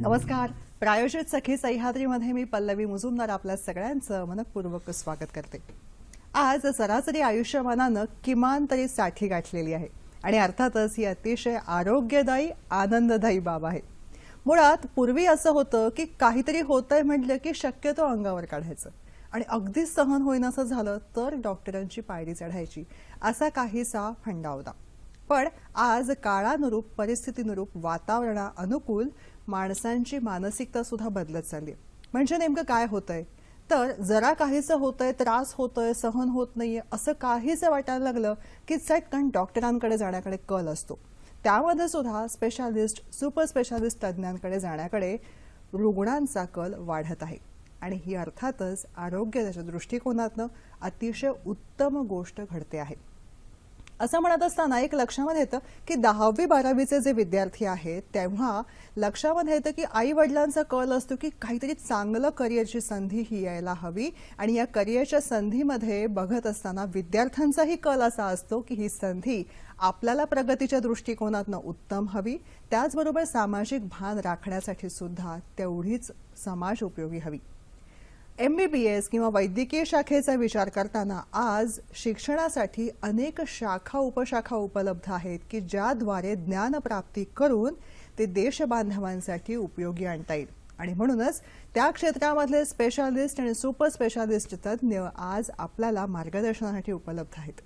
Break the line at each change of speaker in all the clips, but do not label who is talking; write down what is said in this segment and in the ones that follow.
नमस्कार. प्रायोजित सखी सह्याद्रीमध्ये मी पल्लवी मुजुमदार आपल्या सगळ्यांचं मनपूर्वक स्वागत करते. आज सरासरी आयुष्यमानानं किमान तरी 60 गाठलेली आहे आणि अर्थातच ही अतिशय आरोग्यदायी आनंददायी बाब आहे. मुळात पूर्वी असं होतं की काहीतरी होतंय म्हटलं की शक्यतो अंगावर काढायचं आणि अगदीच सहन होईनासं झालं तर डॉक्टरांची पायरी चढायची, असा काहीसा फंडा होता. पण आज काळानुरूप, परिस्थितीनुरूप, वातावरणा अनुकूल माणसांची मानसिकता सुद्धा बदलत चालली. म्हणजे नेमकं काय होतंय तर जरा काहीसं होतंय, त्रास होतोय, सहन होत नाहीये असं काहीसं वाटायला लागलं की चटकन डॉक्टरांकडे जाण्याकडे कल असतो. त्यामध्ये सुद्धा स्पेशालिस्ट, सुपर स्पेशालिस्ट तज्ज्ञांकडे जाण्याकडे रुग्णांचा कल वाढत आहे आणि ही अर्थातच आरोग्याच्या दृष्टिकोनातनं अतिशय उत्तम गोष्ट घडते आहे. असं म्हणत असताना एक लक्षामध्ये येतं की 10वी-12वीचे जे विद्यार्थी आहेत तेव्हा लक्षामध्ये येतं की आई वडिलांचा कल असतो की काहीतरी चांगलं करिअरची संधी ही यायला हवी आणि या करिअरच्या संधीमध्ये बघत असताना विद्यार्थ्यांचाही कल असा असतो की ही संधी आपल्याला प्रगतीच्या दृष्टिकोनातनं उत्तम हवी, त्याचबरोबर सामाजिक भान राखण्यासाठी सुद्धा तेवढीच समाज उपयोगी हवी. MBBS किंवा वैद्यकीय शाखेचा विचार करताना आज शिक्षणासाठी अनेक शाखा उपशाखा उपलब्ध आहेत की ज्याद्वारे ज्ञानप्राप्ती करून ते देशबांधवांसाठी उपयोगी आणता येईल आणि म्हणूनच त्या क्षेत्रामधले स्पेशालिस्ट आणि सुपर स्पेशालिस्ट तज्ज्ञ आज आपल्याला मार्गदर्शनासाठी उपलब्ध आहेत.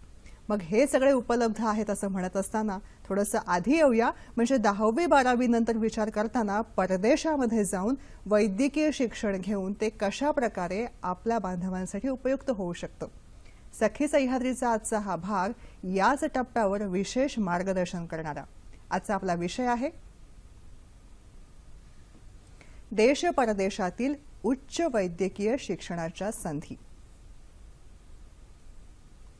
मग हे सगळे उपलब्ध आहेत असं म्हणत असताना थोडंसं आधी येऊया. म्हणजे 10वी-12वी नंतर विचार करताना परदेशामध्ये जाऊन वैद्यकीय शिक्षण घेऊन ते कशा प्रकारे आपल्या बांधवांसाठी उपयुक्त होऊ शकतं. सखी सह्याद्रीचा आजचा हा भाग याच टप्प्यावर विशेष मार्गदर्शन करणारा. आजचा आपला विषय आहे देश परदेशातील उच्च वैद्यकीय शिक्षणाच्या संधी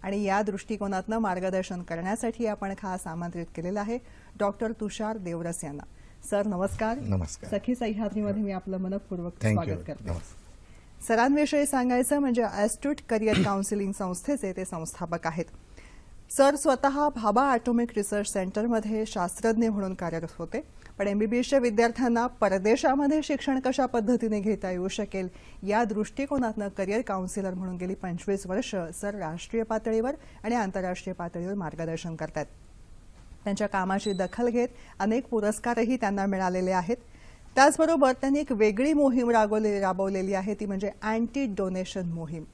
आणि या दृष्टिकोनातनं मार्गदर्शन करण्यासाठी आपण खास आमंत्रित केलेलं आहे डॉक्टर तुषार देवरस यांना. सर नमस्कार.
नमस्कार.
सखी सह्याद्रीमध्ये मी आपलं मनपूर्वक स्वागत करते.
नमस्कार.
सरांविषयी सांगायचं म्हणजे ॲस्ट्यूट करिअर काउन्सिलिंग संस्थेचे ते संस्थापक आहेत. सर स्वतः भाभा ॲटॉमिक रिसर्च सेंटरमध्ये शास्त्रज्ञ म्हणून कार्यरत होते. पण MBBSच्या विद्यार्थ्यांना परदेशामध्ये शिक्षण कशा पद्धतीने घेता येऊ शकेल या दृष्टिकोनातनं करिअर काउन्सिलर म्हणून गेली 25 वर्ष सर राष्ट्रीय पातळीवर आणि आंतरराष्ट्रीय पातळीवर मार्गदर्शन करतात. त्यांच्या कामाची दखल घेत अनेक पुरस्कारही त्यांना मिळालेले आहेत. त्याचबरोबर त्यांनी एक वेगळी मोहीम राबवलेली आहे, ती म्हणजे अँटी डोनेशन मोहीम.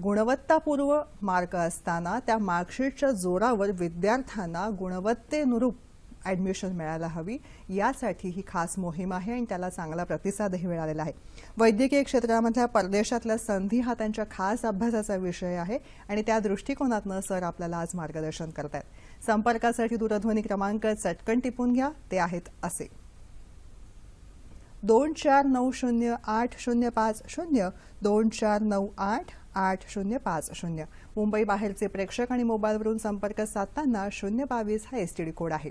गुणवत्तापूर्व मार्क असताना त्या मार्कशीटच्या जोरावर विद्यार्थ्यांना गुणवत्तेनुरूप ॲडमिशन मिळायला हवी यासाठी ही खास मोहीम आहे आणि त्याला चांगला प्रतिसादही मिळालेला आहे. वैद्यकीय क्षेत्रामधल्या परदेशातल्या संधी हा त्यांच्या खास अभ्यासाचा विषय आहे आणि त्या दृष्टिकोनातनं सर आपल्याला आज मार्गदर्शन करतात. संपर्कासाठी दूरध्वनी क्रमांक चटकन टिपून घ्या, ते आहेत असे 24908050 24988050. मुंबई बाहेरचे प्रेक्षक आणि मोबाईलवरून संपर्क साधताना 022 हा STD कोड आहे.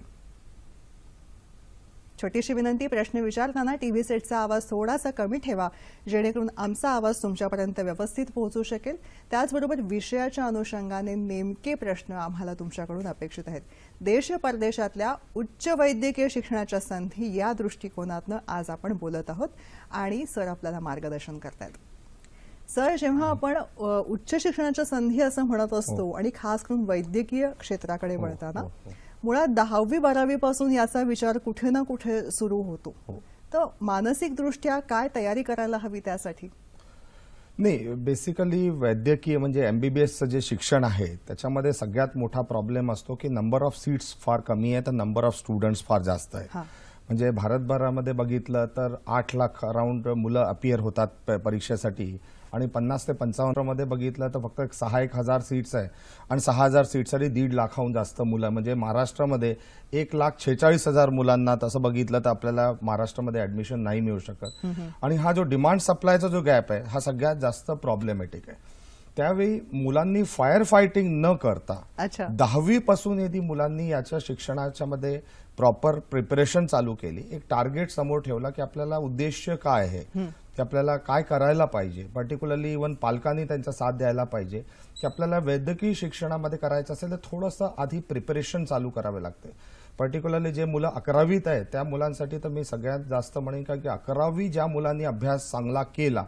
छोटीशी विनंती, प्रश्न विचारताना टीव्ही सेटचा आवाज थोडासा कमी ठेवा जेणेकरून आमचा आवाज तुमच्यापर्यंत व्यवस्थित पोहोचू शकेल. त्याचबरोबर विषयाच्या अनुषंगाने नेमके प्रश्न आम्हाला तुमच्याकडून अपेक्षित आहेत. देश परदेशातल्या उच्च वैद्यकीय शिक्षणाच्या संधी या दृष्टिकोनातनं आज आपण बोलत आहोत आणि सर आपल्याला मार्गदर्शन करतायत. सर, जेव्हा आपण उच्च शिक्षणाच्या संधी असं म्हणत असतो आणि खास करून वैद्यकीय क्षेत्राकडे वळताना मुळात 10वी-12वी पासून याचा विचार कुठे ना कुठे सुरू होतो. तर मानसिक दृष्ट्या काय तयारी करायला हवी त्यासाठी?
नाही, बेसिकली वैद्यकीय म्हणजे MBBSचं जे शिक्षण आहे त्याच्यामध्ये सगळ्यात मोठा प्रॉब्लेम असतो की नंबर ऑफ सीट्स फार कमी आहे तर नंबर ऑफ स्टुडंट्स फार जास्त आहे. म्हणजे भारतभरामध्ये बघितलं तर 8 लाख अराउंड मुलं अपियर होतात परीक्षेसाठी आणि 50 ते 55 मध्ये बघितलं तर फक्त 6,000 सीट्स आहे आणि 6,000 सीट्ससाठी 1.5 लाखाहून जास्त मुलं. म्हणजे महाराष्ट्रामध्ये 1,46,000 मुलांना तसं बघितलं तर आपल्याला महाराष्ट्रामध्ये ऍडमिशन नाही मिळू शकत. आणि हा जो डिमांड सप्लायचा जो गॅप आहे हा सगळ्यात जास्त प्रॉब्लेमॅटिक आहे. त्यावेळी मुलांनी फायर फायटिंग न करता 10वी पासून यदि मुलांनी याच्या शिक्षणाच्या मध्ये प्रॉपर प्रिपरेशन चालू केली, एक टार्गेट समोर ठेवला की आपल्याला उद्देश काय आहे, की आपल्याला काय करायला पाहिजे, पर्टिक्युलरली इव्हन पालकांनी त्यांचा साथ द्यायला पाहिजे की आपल्याला वैद्यकीय शिक्षणामध्ये करायचं असेल तर थोडंसं आधी प्रिपरेशन चालू करावे लागते. पर्टिक्युलरली जे मुलं 11वीत आहेत त्या मुलांसाठी तर मी सगळ्यात जास्त म्हणेन का की 11वी ज्या मुलांनी अभ्यास चांगला केला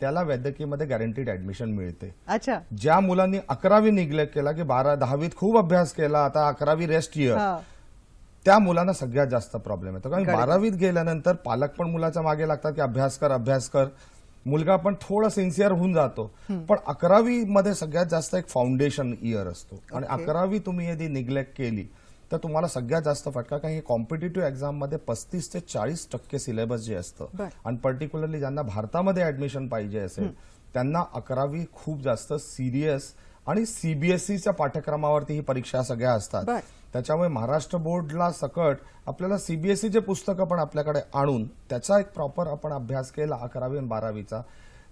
त्याला वैद्यकीयमध्ये गॅरंटीड ऍडमिशन मिळते.
अच्छा.
ज्या मुलांनी 11वी निग्लेक्ट केला की 10वीत खूप अभ्यास केला, आता 11वी रेस्ट इयर, त्या मुलांना सगळ्यात जास्त प्रॉब्लेम येतो. कारण 12वीत गेल्यानंतर पालक पण मुलाच्या मागे लागतात की अभ्यास कर, मुलगा पण थोडा सिन्सिअर होऊन जातो. पण 11वी मध्ये सगळ्यात जास्त एक फाउंडेशन इयर असतो आणि 11वी तुम्ही यदि निग्लेक्ट केली तर तुम्हाला सगळ्यात जास्त फटका. कारण हे कॉम्पिटेटिव्ह एक्झाम मध्ये 35 ते 40% सिलेबस जे असतं आणि पर्टिक्युलरली ज्यांना भारतामध्ये ऍडमिशन पाहिजे असेल त्यांना 11वी खूप जास्त सिरियस आणि सीबीएसईच्या पाठ्यक्रमावरती ही परीक्षा सगळ्या असतात. त्याच्यामुळे महाराष्ट्र बोर्डला सकट आपल्याला सीबीएसईचे पुस्तकं पण आपल्याकडे आणून त्याचा एक प्रॉपर आपण अभ्यास केला 11वी आणि 12वीचा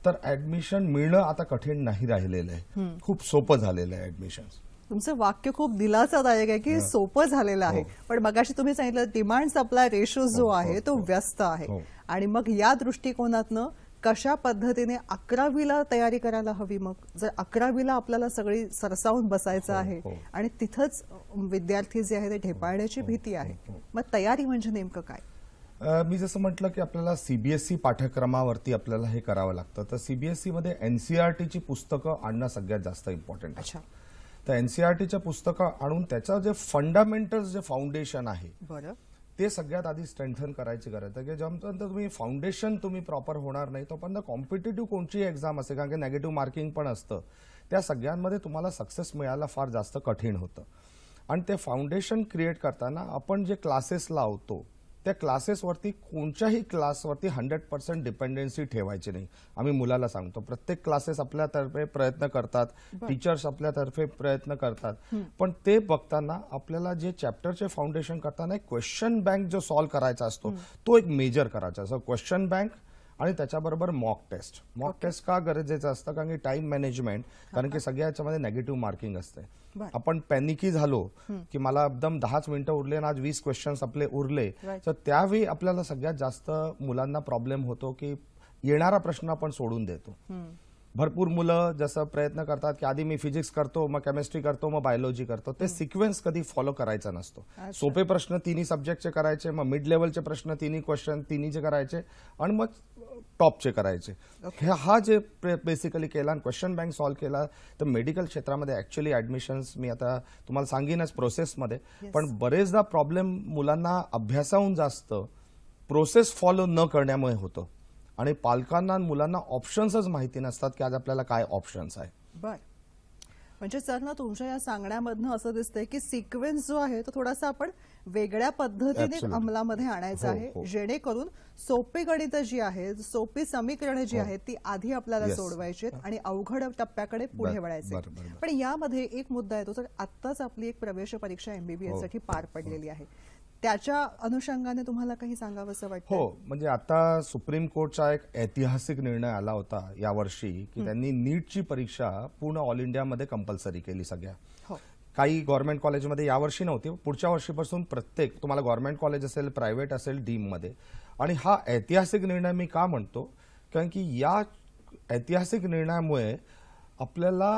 तर ऍडमिशन मिळणं आता कठीण नाही राहिलेलं आहे, खूप सोपं झालेलं आहे ऍडमिशन.
तुमचं वाक्य खूप दिलासादायक आहे की सोपं झालेलं आहे. पण मगाशी तुम्ही सांगितलं डिमांड सप्लाय रेशो जो आहे तो व्यस्त आहे आणि मग या दृष्टिकोनातनं कशा पद्धतीने 11वीला तयारी करायला हवी. मग जर 11वीला आपल्याला सगळी सरसावून बसायचं आहे आणि तिथंच विद्यार्थी जे आहे ते ढेपाळण्याची भीती आहे, मग तयारी म्हणजे नेमकं काय?
मी जसं म्हटलं की आपल्याला सीबीएसई पाठ्यक्रमावरती आपल्याला हे करावं लागतं. तर सीबीएसई मध्ये एनसीईआरटीची पुस्तकं आणणं सगळ्यात जास्त इम्पॉर्टंट आहे. तर एनसीईआरटीच्या पुस्तकं आणून त्याचं जे फंडामेंटल्स जे फाउंडेशन आहे ते सगळ्यात आधी स्ट्रेंथन करायची गरज आहे. की जेव्हा तुम्ही फाउंडेशन तुम्ही प्रॉपर होणार नाही तोपर्यंत कॉम्पिटेटिव्ह कोणची एक्झाम असेल, कारण की नेगेटिव्ह मार्किंग पण असतं, त्या सगळ्यांमध्ये तुम्हाला सक्सेस मिळायला फार जास्त कठीण होतं. आणि ते फाउंडेशन क्रिएट करताना आपण जे क्लासेस लावतो त्या क्लासेसवरती कोणत्याही क्लासवरती 100% डिपेंडन्सी ठेवायची नाही. आम्ही मुलाला सांगतो प्रत्येक क्लासेस आपल्यातर्फे प्रयत्न करतात, टीचर्स आपल्यातर्फे प्रयत्न करतात, पण ते बघताना आपल्याला जे चॅप्टरचे फाउंडेशन करताना एक क्वेश्चन बँक जो सॉल्व्ह करायचा असतो तो एक मेजर करायचा असतो. क्वेश्चन बँक आणि त्याच्याबरोबर मॉक टेस्ट का गरजेचं असतं, कारण की टाइम मॅनेजमेंट, कारण की सगळ्या याच्यामध्ये नेगेटिव्ह मार्किंग असते. आपण पॅनिकी झालो की मला एकदम 10 मिनिटं उरले आणि आज 20 क्वेश्चन्स आपले उरले, तर त्यावेळी आपल्याला सगळ्यात जास्त मुलांना प्रॉब्लेम होतो की येणारा प्रश्न आपण सोडून देतो. भरपूर मुलं जसं प्रयत्न करतात की आधी मी फिजिक्स करतो, मग केमिस्ट्री करतो, मग बायोलॉजी करतो, ते सिक्वेन्स कधी फॉलो करायचा नसतो. सोपे प्रश्न तिन्ही सब्जेक्टचे करायचे, मग मिड लेवलचे प्रश्न तिन्ही क्वेश्चन तिन्हीचे करायचे आणि मग टॉपचे करायचे. हा जे बेसिकली केला आणि क्वेश्चन बँक सॉल्व्ह केला तर मेडिकल क्षेत्रामध्ये ऍक्च्युअली ऍडमिशन्स मी आता तुम्हाला सांगेनच प्रोसेसमध्ये, पण बरेचदा प्रॉब्लेम मुलांना अभ्यासाहून जास्त प्रोसेस फॉलो न करण्यामुळे होतं आणि पालकांना मुलांना ऑप्शन्सच माहिती नसतात की आज आपल्याला काय ऑप्शन्स आहे.
बर, म्हणजे सर ना तुमच्या या सांगण्यामधनं असं दिसतंय की सिक्वेन्स जो आहे तो थोडासा आपण वेगळ्या पद्धतीने अंमलामध्ये आणायचा आहे, जेणेकरून सोपी गणितं जी आहेत, सोपी समीकरणे जी आहेत ती आधी आपल्याला सोडवायची आहेत आणि अवघड टप्प्याकडे पुढे वळायचे. पण यामध्ये एक मुद्दा येतो, तर आत्ताच आपली एक प्रवेश परीक्षा एमबीबीएस साठी पार पडलेली आहे, त्याच्या अनुषंगाने तुम्हाला काही सांगावंसं वाटतं?
हो, म्हणजे आता सुप्रीम कोर्टचा एक ऐतिहासिक निर्णय आला होता यावर्षी की त्यांनी नीटची परीक्षा पूर्ण ऑल इंडियामध्ये कंपल्सरी केली सगळ्या. काही गव्हर्नमेंट कॉलेजमध्ये यावर्षी नव्हती, पुढच्या वर्षीपासून प्रत्येक तुम्हाला गव्हर्नमेंट कॉलेज असेल, प्रायव्हेट असेल, डीम मध्ये. आणि हा ऐतिहासिक निर्णय मी का म्हणतो, कारण की या ऐतिहासिक निर्णयामुळे आपल्याला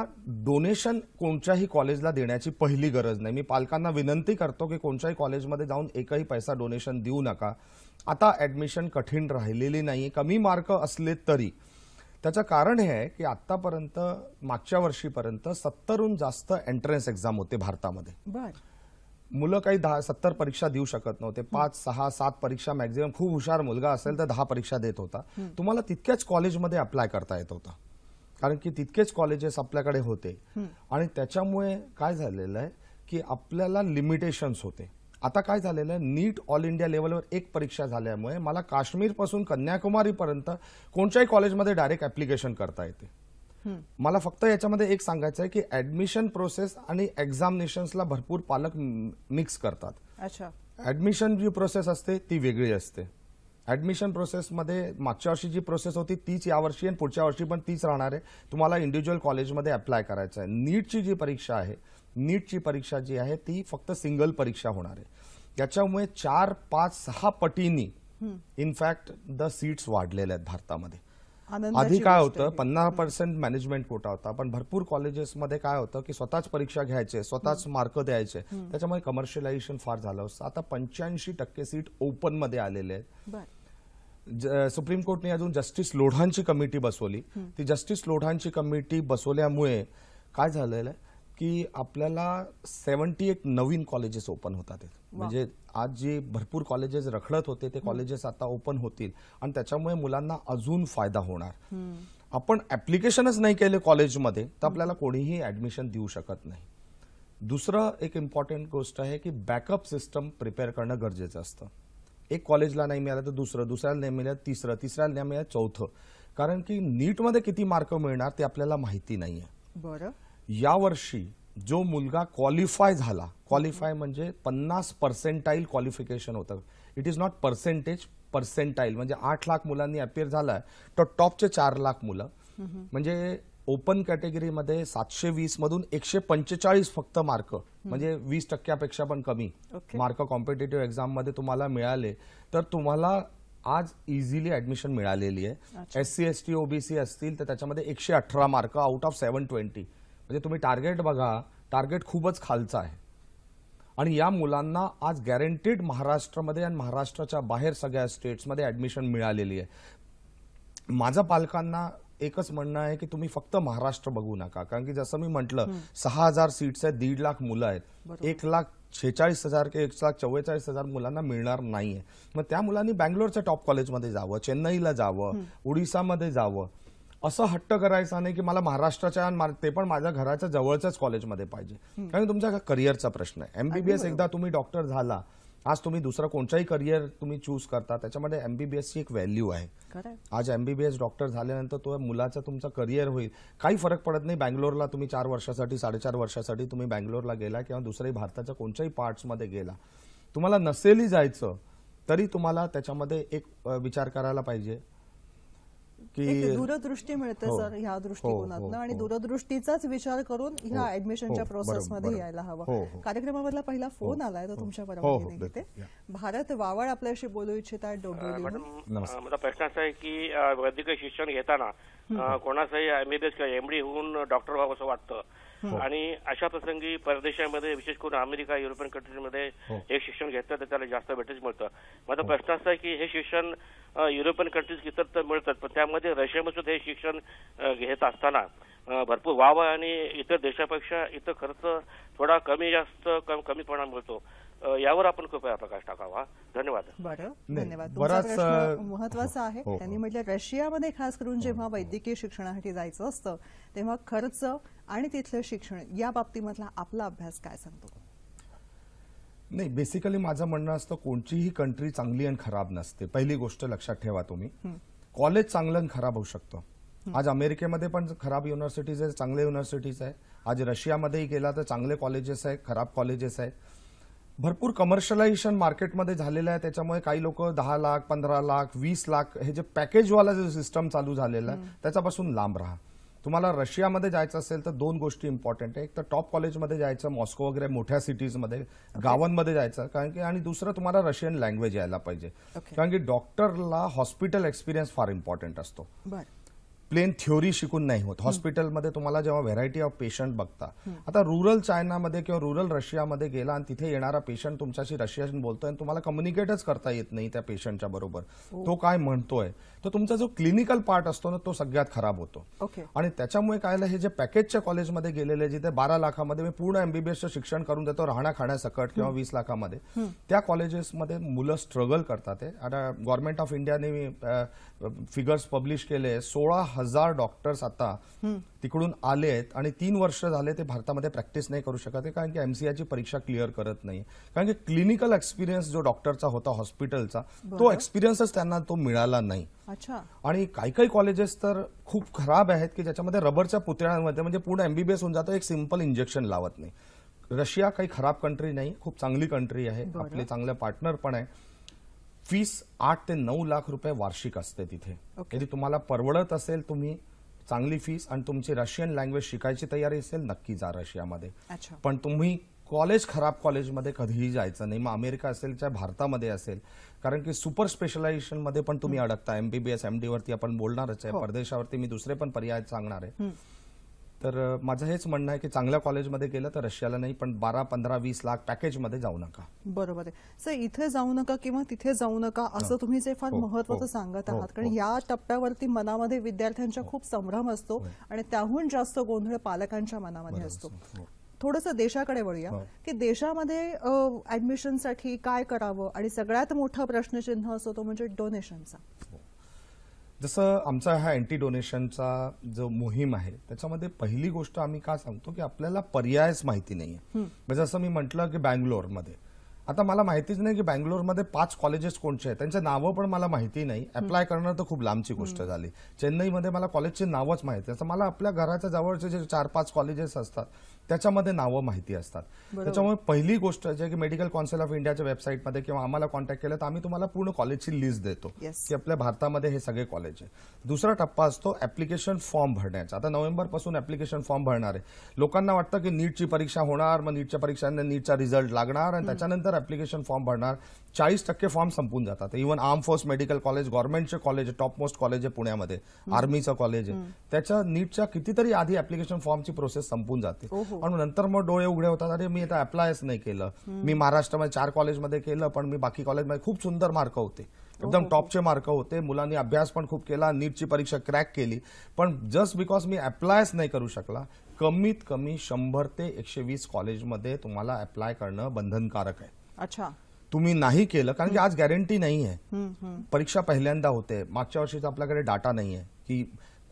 डोनेशन कोणत्याही कॉलेजला देण्याची पहिली गरज नाही. मी पालकांना विनंती करतो की कोणत्याही कॉलेजमध्ये जाऊन एकही पैसा डोनेशन देऊ नका. आता ऍडमिशन कठीण राहिलेली नाही, कमी मार्क असले तरी. त्याचं कारण हे आहे की आतापर्यंत मागच्या वर्षीपर्यंत 70हून जास्त एंट्रन्स एक्झाम होते भारतामध्ये. मुलं काही 70 परीक्षा देऊ शकत नव्हते. 5, 6, 7 परीक्षा मॅक्झिमम, खूप हुशार मुलगा असेल तर 10 परीक्षा देत होता. तुम्हाला तितक्याच कॉलेजमध्ये अप्लाय करता येत होता, कारण की तितकेच कॉलेजेस आपल्याकडे होते. आणि त्याच्यामुळे काय झालेलं आहे की आपल्याला लिमिटेशन्स होते. आता काय झालेलं आहे, नीट ऑल इंडिया लेवलवर एक परीक्षा झाल्यामुळे मला काश्मीर पासून कन्याकुमारी पर्यंत कोणत्याही कॉलेजमध्ये डायरेक्ट ऍप्लिकेशन करता येते. मला फक्त याच्यामध्ये एक सांगायचं आहे की ऍडमिशन प्रोसेस आणि एक्झामिनेशन्सला भरपूर पालक मिक्स करतात. ऍडमिशन जी प्रोसेस असते ती वेगळी असते. ऍडमिशन प्रोसेसमध्ये मागच्या वर्षी जी प्रोसेस होती तीच यावर्षी आणि पुढच्या वर्षी पण तीच राहणार आहे. तुम्हाला इंडिव्हिज्युअल कॉलेजमध्ये अप्लाय करायचं आहे. नीटची जी परीक्षा आहे, नीटची परीक्षा जी आहे ती फक्त सिंगल परीक्षा होणार आहे. त्याच्यामुळे 4, 5, 6 पटींनी इनफॅक्ट द सीट्स वाढलेल्या आहेत भारतामध्ये.
आनंदाची
आधी काय
गोष्ट
होतं
आहे.
50% मॅनेजमेंट कोटा होता, पण भरपूर कॉलेजेसमध्ये काय होतं की स्वतःच परीक्षा घ्यायचे, स्वतःच मार्क द्यायचे, त्याच्यामुळे कमर्शियलायझेशन फार झालं असतं. आता 85% सीट ओपन मध्ये आलेले आहेत.
बरं.
सुप्रीम कोर्टने अजून जस्टिस लोढांची कमिटी बसवली. ती जस्टिस लोढांची कमिटी बसवल्यामुळे काय झालेलं आहे की आपल्याला 78 नवीन कॉलेजेस ओपन होतात आहेत. म्हणजे आज जे भरपूर कॉलेजेस रखडत होते ते कॉलेजेस आता ओपन होतील आणि त्याच्यामुळे मुलांना अजून फायदा होणार. आपण ऍप्लिकेशनच नाही केले कॉलेजमध्ये तर आपल्याला कोणीही ऍडमिशन देऊ शकत नाही. दुसरं एक इम्पॉर्टंट गोष्ट आहे की बॅकअप सिस्टम प्रिपेअर करणं गरजेचं असतं. एक कॉलेजला नाही मिळालं तर दुसरं, दुसऱ्याला नाही मिळालं तिसरं, तिसऱ्याला नाही मिळालं चौथं. कारण की नीटमध्ये किती मार्क मिळणार ते आपल्याला माहिती नाहीये.
बरं.
यावर्षी जो मुलगा क्वालिफाय झाला, क्वालिफाय म्हणजे 50% क्वालिफिकेशन होतं. इट इज नॉट पर्सेंटाईल म्हणजे 8 लाख मुलांनी अपियर झालाय तर टॉपचे 4 लाख मुलं. म्हणजे ओपन कॅटेगरीमध्ये 720 मधून 145 फक्त मार्क, म्हणजे 20% पण कमी मार्क कॉम्पिटेटिव्ह एक्झाम मध्ये तुम्हाला मिळाले तर तुम्हाला आज इझिली ऍडमिशन मिळालेली आहे. SC ST OBC असतील तर त्याच्यामध्ये 118 मार्क आउट ऑफ 720. म्हणजे तुम्ही टार्गेट बघा, टार्गेट खूपच खालचं आहे. आणि या मुलांना आज गॅरंटीड महाराष्ट्रामध्ये आणि महाराष्ट्राच्या बाहेर सगळ्या स्टेट्समध्ये ऍडमिशन मिळालेली आहे. माझं पालकांना एकच म्हणणं आहे की तुम्ही फक्त महाराष्ट्र बघू नका, कारण की जसं मी म्हटलं 6000 सीट्स आहेत, 1.5 लाख मुलं आहेत, 1,46,000 की 1,44,000 मुलांना मिळणार नाहीये. मग त्या मुलांनी बँगलोरच्या टॉप कॉलेजमध्ये जावं, चेन्नईला जावं, ओडिसामध्ये जावं. असं हट्ट करायचा नाही की मला महाराष्ट्राच्या ते पण माझ्या घराच्या जवळच्याच कॉलेजमध्ये पाहिजे, कारण तुमच्या करिअरचा प्रश्न आहे. MBBS एकदा तुम्ही डॉक्टर झाला, आज तुम्ही दुसरं कोणताही करिअर तुम्ही चूज करता त्याच्यामध्ये MBBS ची एक व्हॅल्यू आहे. आज MBBS डॉक्टर झाल्यानंतर तो मुलाचा तुमचा करिअर होईल. काही फरक पडत नाही बँगलोरला तुम्ही 4 वर्षासाठी 4.5 वर्षासाठी तुम्ही बँगलोरला गेला किंवा दुसऱ्याही भारताच्या कोणत्याही पार्ट्समध्ये गेला, तुम्हाला नसेलही जायचं तरी तुम्हाला त्याच्यामध्ये एक विचार करायला पाहिजे की
एक दूरदृष्टी मिळते सर ह्या दृष्टिकोनातून, आणि दूरदृष्टीचाच विचार करून ह्या ऍडमिशनच्या प्रोसेसमध्ये यायला हवं. कार्यक्रमामधला पहिला फोन आलाय तो तुमच्या परवानगीने घेते. भारत वावळ आपल्याशी बोलू इच्छितात डोंबिवलीहून.
माझा प्रश्न असा आहे की वैद्यकीय शिक्षण घेताना कोणाचाही MBBS किंवा MD होऊन डॉक्टर व्हावं असं वाटतं, आणि अशा प्रसंगी परदेशामध्ये विशेष करून अमेरिका, युरोपियन कंट्रीजमध्ये हे शिक्षण घेतलं तर त्याला जास्त वेटेज मिळतं. माझा प्रश्न असा आहे की हे शिक्षण युरोपियन कंट्रीज इतर तर मिळतात, पण त्यामध्ये रशियामध्ये सुद्धा हे शिक्षण घेत असताना भरपूर वाव आणि इतर देशापेक्षा इथं खर्च थोडा कमी जास्त कमीपणा मिळतो. यावर आपण कृपया प्रकाश टाकावा. धन्यवाद.
बरं, धन्यवाद. तुमचा प्रश्न महत्वाचा आहे. त्यांनी म्हटलं रशियामध्ये खास करून जेव्हा वैद्यकीय शिक्षणासाठी जायचं असतं तेव्हा खर्च आणि तिथलं शिक्षण या बाबतीमधला आपला अभ्यास काय सांगतो?
नाही, बेसिकली माझं म्हणणं असतं कोणतीही कंट्री चांगली आणि खराब नसते. पहिली गोष्ट लक्षात ठेवा तुम्ही. कॉलेज चांगलं आणि खराब होऊ शकतं. आज अमेरिकेमध्ये पण खराब युनिव्हर्सिटीज आहे, चांगले युनिव्हर्सिटीज आहे. आज रशियामध्येही गेला तर चांगले कॉलेजेस आहे, खराब कॉलेजेस आहे. भरपूर कमर्शियलायझेशन मार्केटमध्ये झालेलं आहे. त्याच्यामुळे काही लोक 10 लाख, 15 लाख, 20 लाख हे जे पॅकेजवाला जे सिस्टम चालू झालेलं आहे त्याच्यापासून लांब राहा. तुम्हाला रशियामध्ये जायचं असेल तर 2 गोष्टी इम्पॉर्टंट आहे. एक तर टॉप कॉलेजमध्ये जायचं, मॉस्को वगैरे मोठ्या सिटीजमध्ये, गावांमध्ये जायचं, कारण की आणि दुसरं तुम्हाला रशियन लँग्वेज यायला पाहिजे, कारण की डॉक्टरला हॉस्पिटल एक्सपिरियन्स फार इम्पॉर्टंट असतो. प्लेन थ्योरी शिकून नाही होत. हॉस्पिटलमध्ये तुम्हाला जेव्हा व्हेरायटी ऑफ पेशंट बघता, आता रुरल चायनामध्ये किंवा रुरल रशियामध्ये गेला आणि तिथे येणारा पेशंट तुमच्याशी रशियन बोलतोय आणि तुम्हाला कम्युनिकेटच करता येत नाही त्या पेशंटच्या बरोबर, तो काय म्हणतोय, तर तुमचा जो क्लिनिकल पार्ट असतो ना तो सगळ्यात खराब होतो. आणि त्याच्यामुळे काय हे जे पॅकेजच्या कॉलेजमध्ये गेलेले जिथे 12 लाखामध्ये मी पूर्ण MBBSचं शिक्षण करून देतो राहण्या खाण्यासकट किंवा 20 लाखामध्ये, त्या कॉलेजेसमध्ये मुलं स्ट्रगल करतात. आता गव्हर्नमेंट ऑफ इंडियाने फिगर्स पब्लिश केले. 16,000 डॉक्टर्स आता तिकडून आले आहेत आणि 3 वर्ष झाले ते भारतामध्ये प्रॅक्टिस नाही करू शकत, कारण की MCI परीक्षा क्लिअर करत नाही, कारण की क्लिनिकल एक्सपिरियन्स जो डॉक्टरचा होता हॉस्पिटलचा तो एक्सपिरियन्सच त्यांना तो मिळाला नाही. आणि काही काही कॉलेजेस तर खूप खराब आहेत की ज्याच्यामध्ये रबरच्या पुतळ्यांमध्ये म्हणजे पूर्ण MBBS होऊन जातं, एक सिंपल इंजेक्शन लावत नाही. रशिया काही खराब कंट्री नाही, खूप चांगली कंट्री आहे, आपले चांगले पार्टनर पण आहे. फीस 8 ते 9 लाख रुपये वार्षिक असते तिथे. यदि तुम्हाला परवडत असेल, तुम्ही चांगली फीस आणि तुमची रशियन लँग्वेज शिकायची तयारी असेल, नक्की जा रशियामध्ये. पण तुम्ही कॉलेज खराब कॉलेजमध्ये कधीही जायचं नाही. मग अमेरिका असेल चाहे भारतामध्ये असेल, कारण की सुपर स्पेशलायझेशन मध्ये पण तुम्ही अडकता. एमबीबीएस एमडी वरती आपण बोलणारच आहे, परदेशावरती मी दुसरे पण पर्याय सांगणार आहे. तर माझं हेच म्हणणं आहे की चांगल्या कॉलेजमध्ये गेलं तर रशियाला नाही, पण 12, 15, 20 लाख पॅकेजमध्ये जाऊ नका.
बरोबर आहे सर. इथे जाऊ नका किंवा तिथे जाऊ नका असं तुम्ही जे फार महत्वाचं सांगत आहात, कारण या टप्प्यावरती मनामध्ये विद्यार्थ्यांच्या खूप संभ्रम असतो आणि त्याहून जास्त गोंधळ पालकांच्या मनामध्ये असतो. थोडंसं देशाकडे वळूया की देशामध्ये ऍडमिशनसाठी काय करावं, आणि सगळ्यात मोठा प्रश्नचिन्ह असतो तो म्हणजे डोनेशनचा.
जसं आमचा हा अँटी डोनेशनचा जो मोहीम आहे त्याच्यामध्ये पहिली गोष्ट आम्ही का सांगतो की आपल्याला पर्यायच माहिती नाहीये. जसं मी म्हटलं की बँगलोरमध्ये आता मला माहितीच नाही की बँगलोरमध्ये 5 कॉलेजेस कोणचे आहेत, त्यांचे नावं पण मला माहिती नाही. अप्लाय करणं तर खूप लांबची गोष्ट झाली. चेन्नईमध्ये मला कॉलेजचे नावच माहिती असतं. मला आपल्या घराच्या जवळचे जे 4-5 कॉलेजेस असतात त्याच्यामध्ये नावं माहिती असतात. त्याच्यामुळे पहिली गोष्ट जे की मेडिकल काउन्सिल ऑफ इंडियाच्या वेबसाईटमध्ये किंवा आम्हाला कॉन्टॅक्ट केलं तर आम्ही तुम्हाला पूर्ण कॉलेजची लिस्ट देतो की आपल्या भारतामध्ये हे सगळे कॉलेज आहे. दुसरा टप्पा असतो ऍप्लिकेशन फॉर्म भरण्याचा. आता नोव्हेंबरपासून ऍप्लिकेशन फॉर्म भरणार आहे. लोकांना वाटतं की नीटची परीक्षा होणार, मग नीटच्या परीक्षांना नीटचा रिझल्ट लागणार आणि त्याच्यानंतर ऍप्लिकेशन फॉर्म भरणार. 40% फॉर्म संपून जातात. Even arm force medical college, गव्हर्नमेंटचे कॉलेज, टॉप मोस्ट कॉलेज आहे पुण्यामध्ये, आर्मीचं कॉलेज आहे, त्याच्या नीटच्या कितीतरी आधी ऍप्लिकेशन फॉर्मची प्रोसेस संपून जाते. आणि नंतर मग डोळे उघडे होतात, अरे मी आता अप्लायच नाही केलं. मी महाराष्ट्रामध्ये 4 कॉलेजमध्ये केलं, पण मी बाकी कॉलेजमध्ये खूप सुंदर मार्क होते, एकदम टॉपचे मार्क होते. मुलांनी अभ्यास पण खूप केला, नीटची परीक्षा क्रॅक केली, पण जस्ट बिकॉज मी अप्लायच नाही करू शकला. कमीत कमी 100 ते 120 कॉलेजमध्ये तुम्हाला अप्लाय करणं बंधनकारक आहे.
अच्छा.
तुम्ही नाही केलं कारण की आज गॅरंटी नाही आहे. परीक्षा पहिल्यांदा होते, मागच्या वर्षीचा आपल्याकडे डाटा नाही आहे की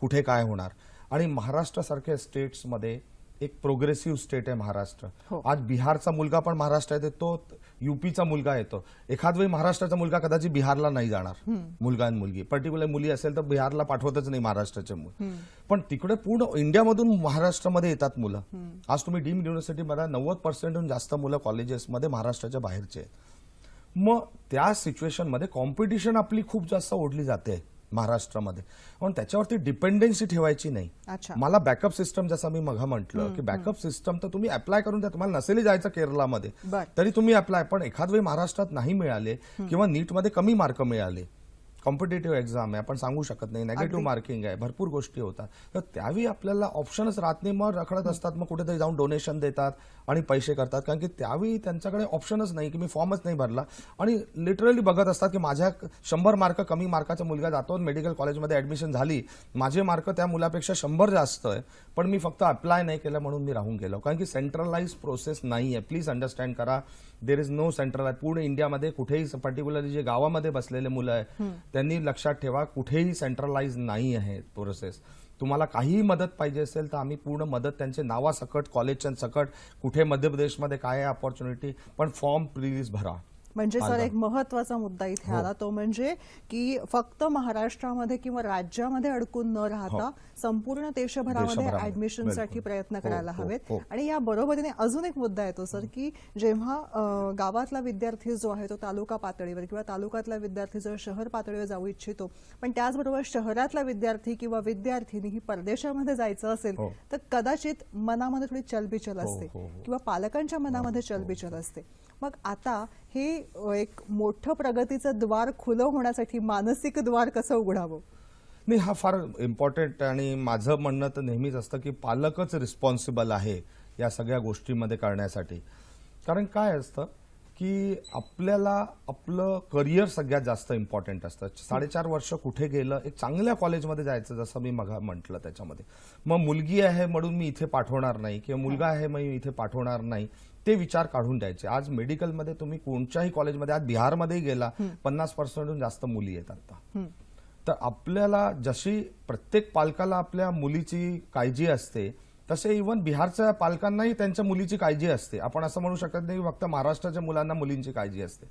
कुठे काय होणार. आणि महाराष्ट्रासारख्या स्टेट्समध्ये एक प्रोग्रेसिव्ह स्टेट आहे महाराष्ट्र. आज बिहारचा मुलगा पण महाराष्ट्रात येतो, युपीचा मुलगा येतो. एखाद वेळी महाराष्ट्राचा मुलगा कदाचित बिहारला नाही जाणार. मुलगा आणि मुलगी पर्टिक्युलर मुली असेल तर बिहारला पाठवतच नाही महाराष्ट्राचे मुलं, पण तिकडे पूर्ण इंडियामधून महाराष्ट्रामध्ये येतात मुलं. आज तुम्ही डीम्ड युनिव्हर्सिटीमध्ये 90% जास्त मुलं कॉलेजेसमध्ये महाराष्ट्राच्या बाहेरचे आहेत. मग त्या सिच्युएशनमध्ये कॉम्पिटिशन आपली खूप जास्त ओढली जाते महाराष्ट्रामध्ये, पण त्याच्यावरती डिपेंडन्सी ठेवायची नाही. मला बॅकअप सिस्टम, जसं मी मग म्हटलं की बॅकअप सिस्टम तर तुम्ही अप्लाय करून द्या. तुम्हाला नसेल जायचं केरळमध्ये तरी तुम्ही अप्लाय, पण एखाद वेळी महाराष्ट्रात नाही मिळाले किंवा नीटमध्ये कमी मार्क मिळाले, कॉम्पिटेटिव्ह एक्झाम आहे, आपण सांगू शकत नाही, नेगेटिव्ह मार्किंग आहे, भरपूर गोष्टी होतात, तर त्यावेळी आपल्याला ऑप्शनच राहत नाही. मग रखडत असतात, मग कुठेतरी जाऊन डोनेशन देतात आणि पैसे करतात, कारण की त्यावेळी त्यांच्याकडे ऑप्शनच नाही की मी फॉर्मच नाही भरला. आणि लिटरली बघत असतात की माझ्या 100 मार्क कमी मार्काचा मुलगा जातो, मेडिकल कॉलेजमध्ये ऍडमिशन झाली, माझे मार्क त्या मुलापेक्षा 100 जास्त आहे, पण मी फक्त अप्लाय नाही केलं म्हणून मी राहून गेलो. कारण की सेंट्रलाइज प्रोसेस नाही आहे. प्लीज अंडरस्टँड करा, देर इज नो सेंट्रलाइज. पूर्ण इंडियामध्ये कुठेही, पर्टिक्युलरली जे गावामध्ये बसलेले मुलं आहे त्यांनी लक्षात ठेवा, कुठेही सेंट्रलाइज नाही आहे प्रोसेस. तुम्हाला काहीही मदत पाहिजे असेल तर आम्ही पूर्ण मदत, त्यांचे नावासकट, कॉलेजच्या सकट, कुठे मध्य प्रदेशमध्ये काय आहे अपॉर्च्युनिटी, पण फॉर्म प्लीज भरा.
म्हणजे सर एक महत्वाचा मुद्दा इथे आला, तो म्हणजे की फक्त महाराष्ट्रामध्ये किंवा राज्यामध्ये अडकून न राहता संपूर्ण देशभरामध्ये ऍडमिशनसाठी प्रयत्न करायला हवेत. आणि या बरोबरीने अजून एक मुद्दा येतो सर, की जेव्हा गावातला विद्यार्थी जो आहे तो तालुका पातळीवर किंवा तालुक्यातला विद्यार्थी जो शहर पातळीवर जाऊ इच्छितो, पण त्याचबरोबर शहरातला विद्यार्थी किंवा विद्यार्थिनी ही परदेशामध्ये जायचं असेल तर कदाचित मनामध्ये थोडी चलबिचल असते किंवा पालकांच्या मनामध्ये चलबिचल असते. मग आता हे एक मोठं प्रगतीचं द्वार खुलं होण्यासाठी मानसिक द्वार कसं उघडावं?
नाही, हा फार इम्पॉर्टंट. आणि माझं म्हणणं तर नेहमीच असतं की पालकच रिस्पॉन्सिबल आहे या सगळ्या गोष्टीमध्ये करण्यासाठी. कारण काय असतं की आपल्याला आपलं करिअर सगळ्यात जास्त इम्पॉर्टंट असतं. 4.5 वर्ष कुठे गेलं, एक चांगल्या कॉलेजमध्ये जायचं, जसं मी मग म्हटलं त्याच्यामध्ये. मग मुलगी आहे म्हणून मी इथे पाठवणार नाही किंवा मुलगा आहे मग मी इथे पाठवणार नाही, ते विचार काढून द्यायचे. आज मेडिकलमध्ये तुम्ही कोणत्याही कॉलेजमध्ये, आज बिहारमध्ये गेला 50% जास्त मुली आहेत आता. तर आपल्याला जशी प्रत्येक पालकाला आपल्या मुलीची काळजी असते, तसे इव्हन बिहारच्या पालकांनाही त्यांच्या मुलीची काळजी असते. आपण असं म्हणू शकत नाही फक्त महाराष्ट्राच्या मुलांना मुलींची काळजी असते.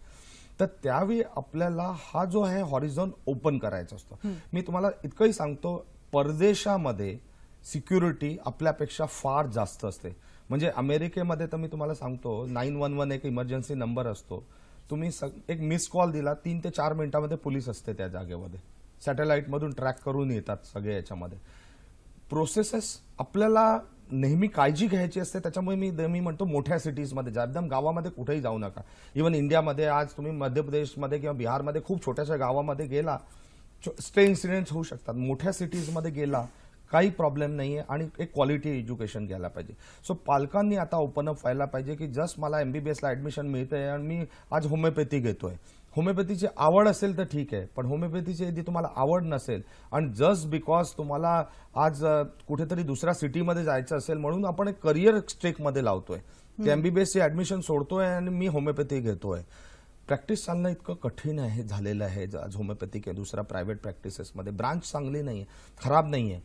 तर त्यावेळी आपल्याला हा जो आहे हॉरिझॉन ओपन करायचा असतो. मी तुम्हाला इतकंही सांगतो, परदेशामध्ये सिक्युरिटी आपल्यापेक्षा फार जास्त असते. म्हणजे अमेरिकेमध्ये तर मी तुम्हाला सांगतो 911 एक इमर्जन्सी नंबर असतो. तुम्ही एक मिस कॉल दिला, 3 ते 4 मिनिटांमध्ये पोलीस असते त्या जागेमध्ये. सॅटेलाइटमधून ट्रॅक करून येतात सगळे. याच्यामध्ये प्रोसेसेस आपल्याला नेहमी काळजी घ्यायची असते. त्याच्यामुळे मी नेहमी म्हणतो मोठ्या सिटीजमध्ये जा, एकदम गावामध्ये कुठेही जाऊ नका. इव्हन इंडियामध्ये आज तुम्ही मध्य प्रदेशमध्ये किंवा बिहारमध्ये खूप छोट्याशा गावामध्ये गेला, स्टे इन्सिडेंट्स होऊ शकतात. मोठ्या सिटीजमध्ये गेला काही प्रॉब्लेम नाहीये आणि एक क्वालिटी एज्युकेशन घ्यायला पाहिजे. सो पालकांनी आता ओपन अप व्हायला पाहिजे की जस्ट मला एमबीबीएसला ऍडमिशन मिळतंय आणि मी आज होमिओपॅथी घेतोय. होमिओपॅथीची आवड असेल तर ठीक आहे, पण होमिओपॅथीची यदि तुम्हाला आवड नसेल आणि जस्ट बिकॉज तुम्हाला आज कुठेतरी दुसऱ्या सिटीमध्ये जायचं असेल म्हणून आपण एक करिअर स्टेकमध्ये लावतोय की एमबीबीएसची ऍडमिशन सोडतोय आणि मी होमिओपॅथी घेतोय. प्रॅक्टिस चालणं इतकं कठीण आहे झालेलं आहे आज होमिओपॅथिक आहे. दुसऱ्या प्रायव्हेट प्रॅक्टिसेसमध्ये ब्रांच चांगली नाहीये, खराब नाहीये.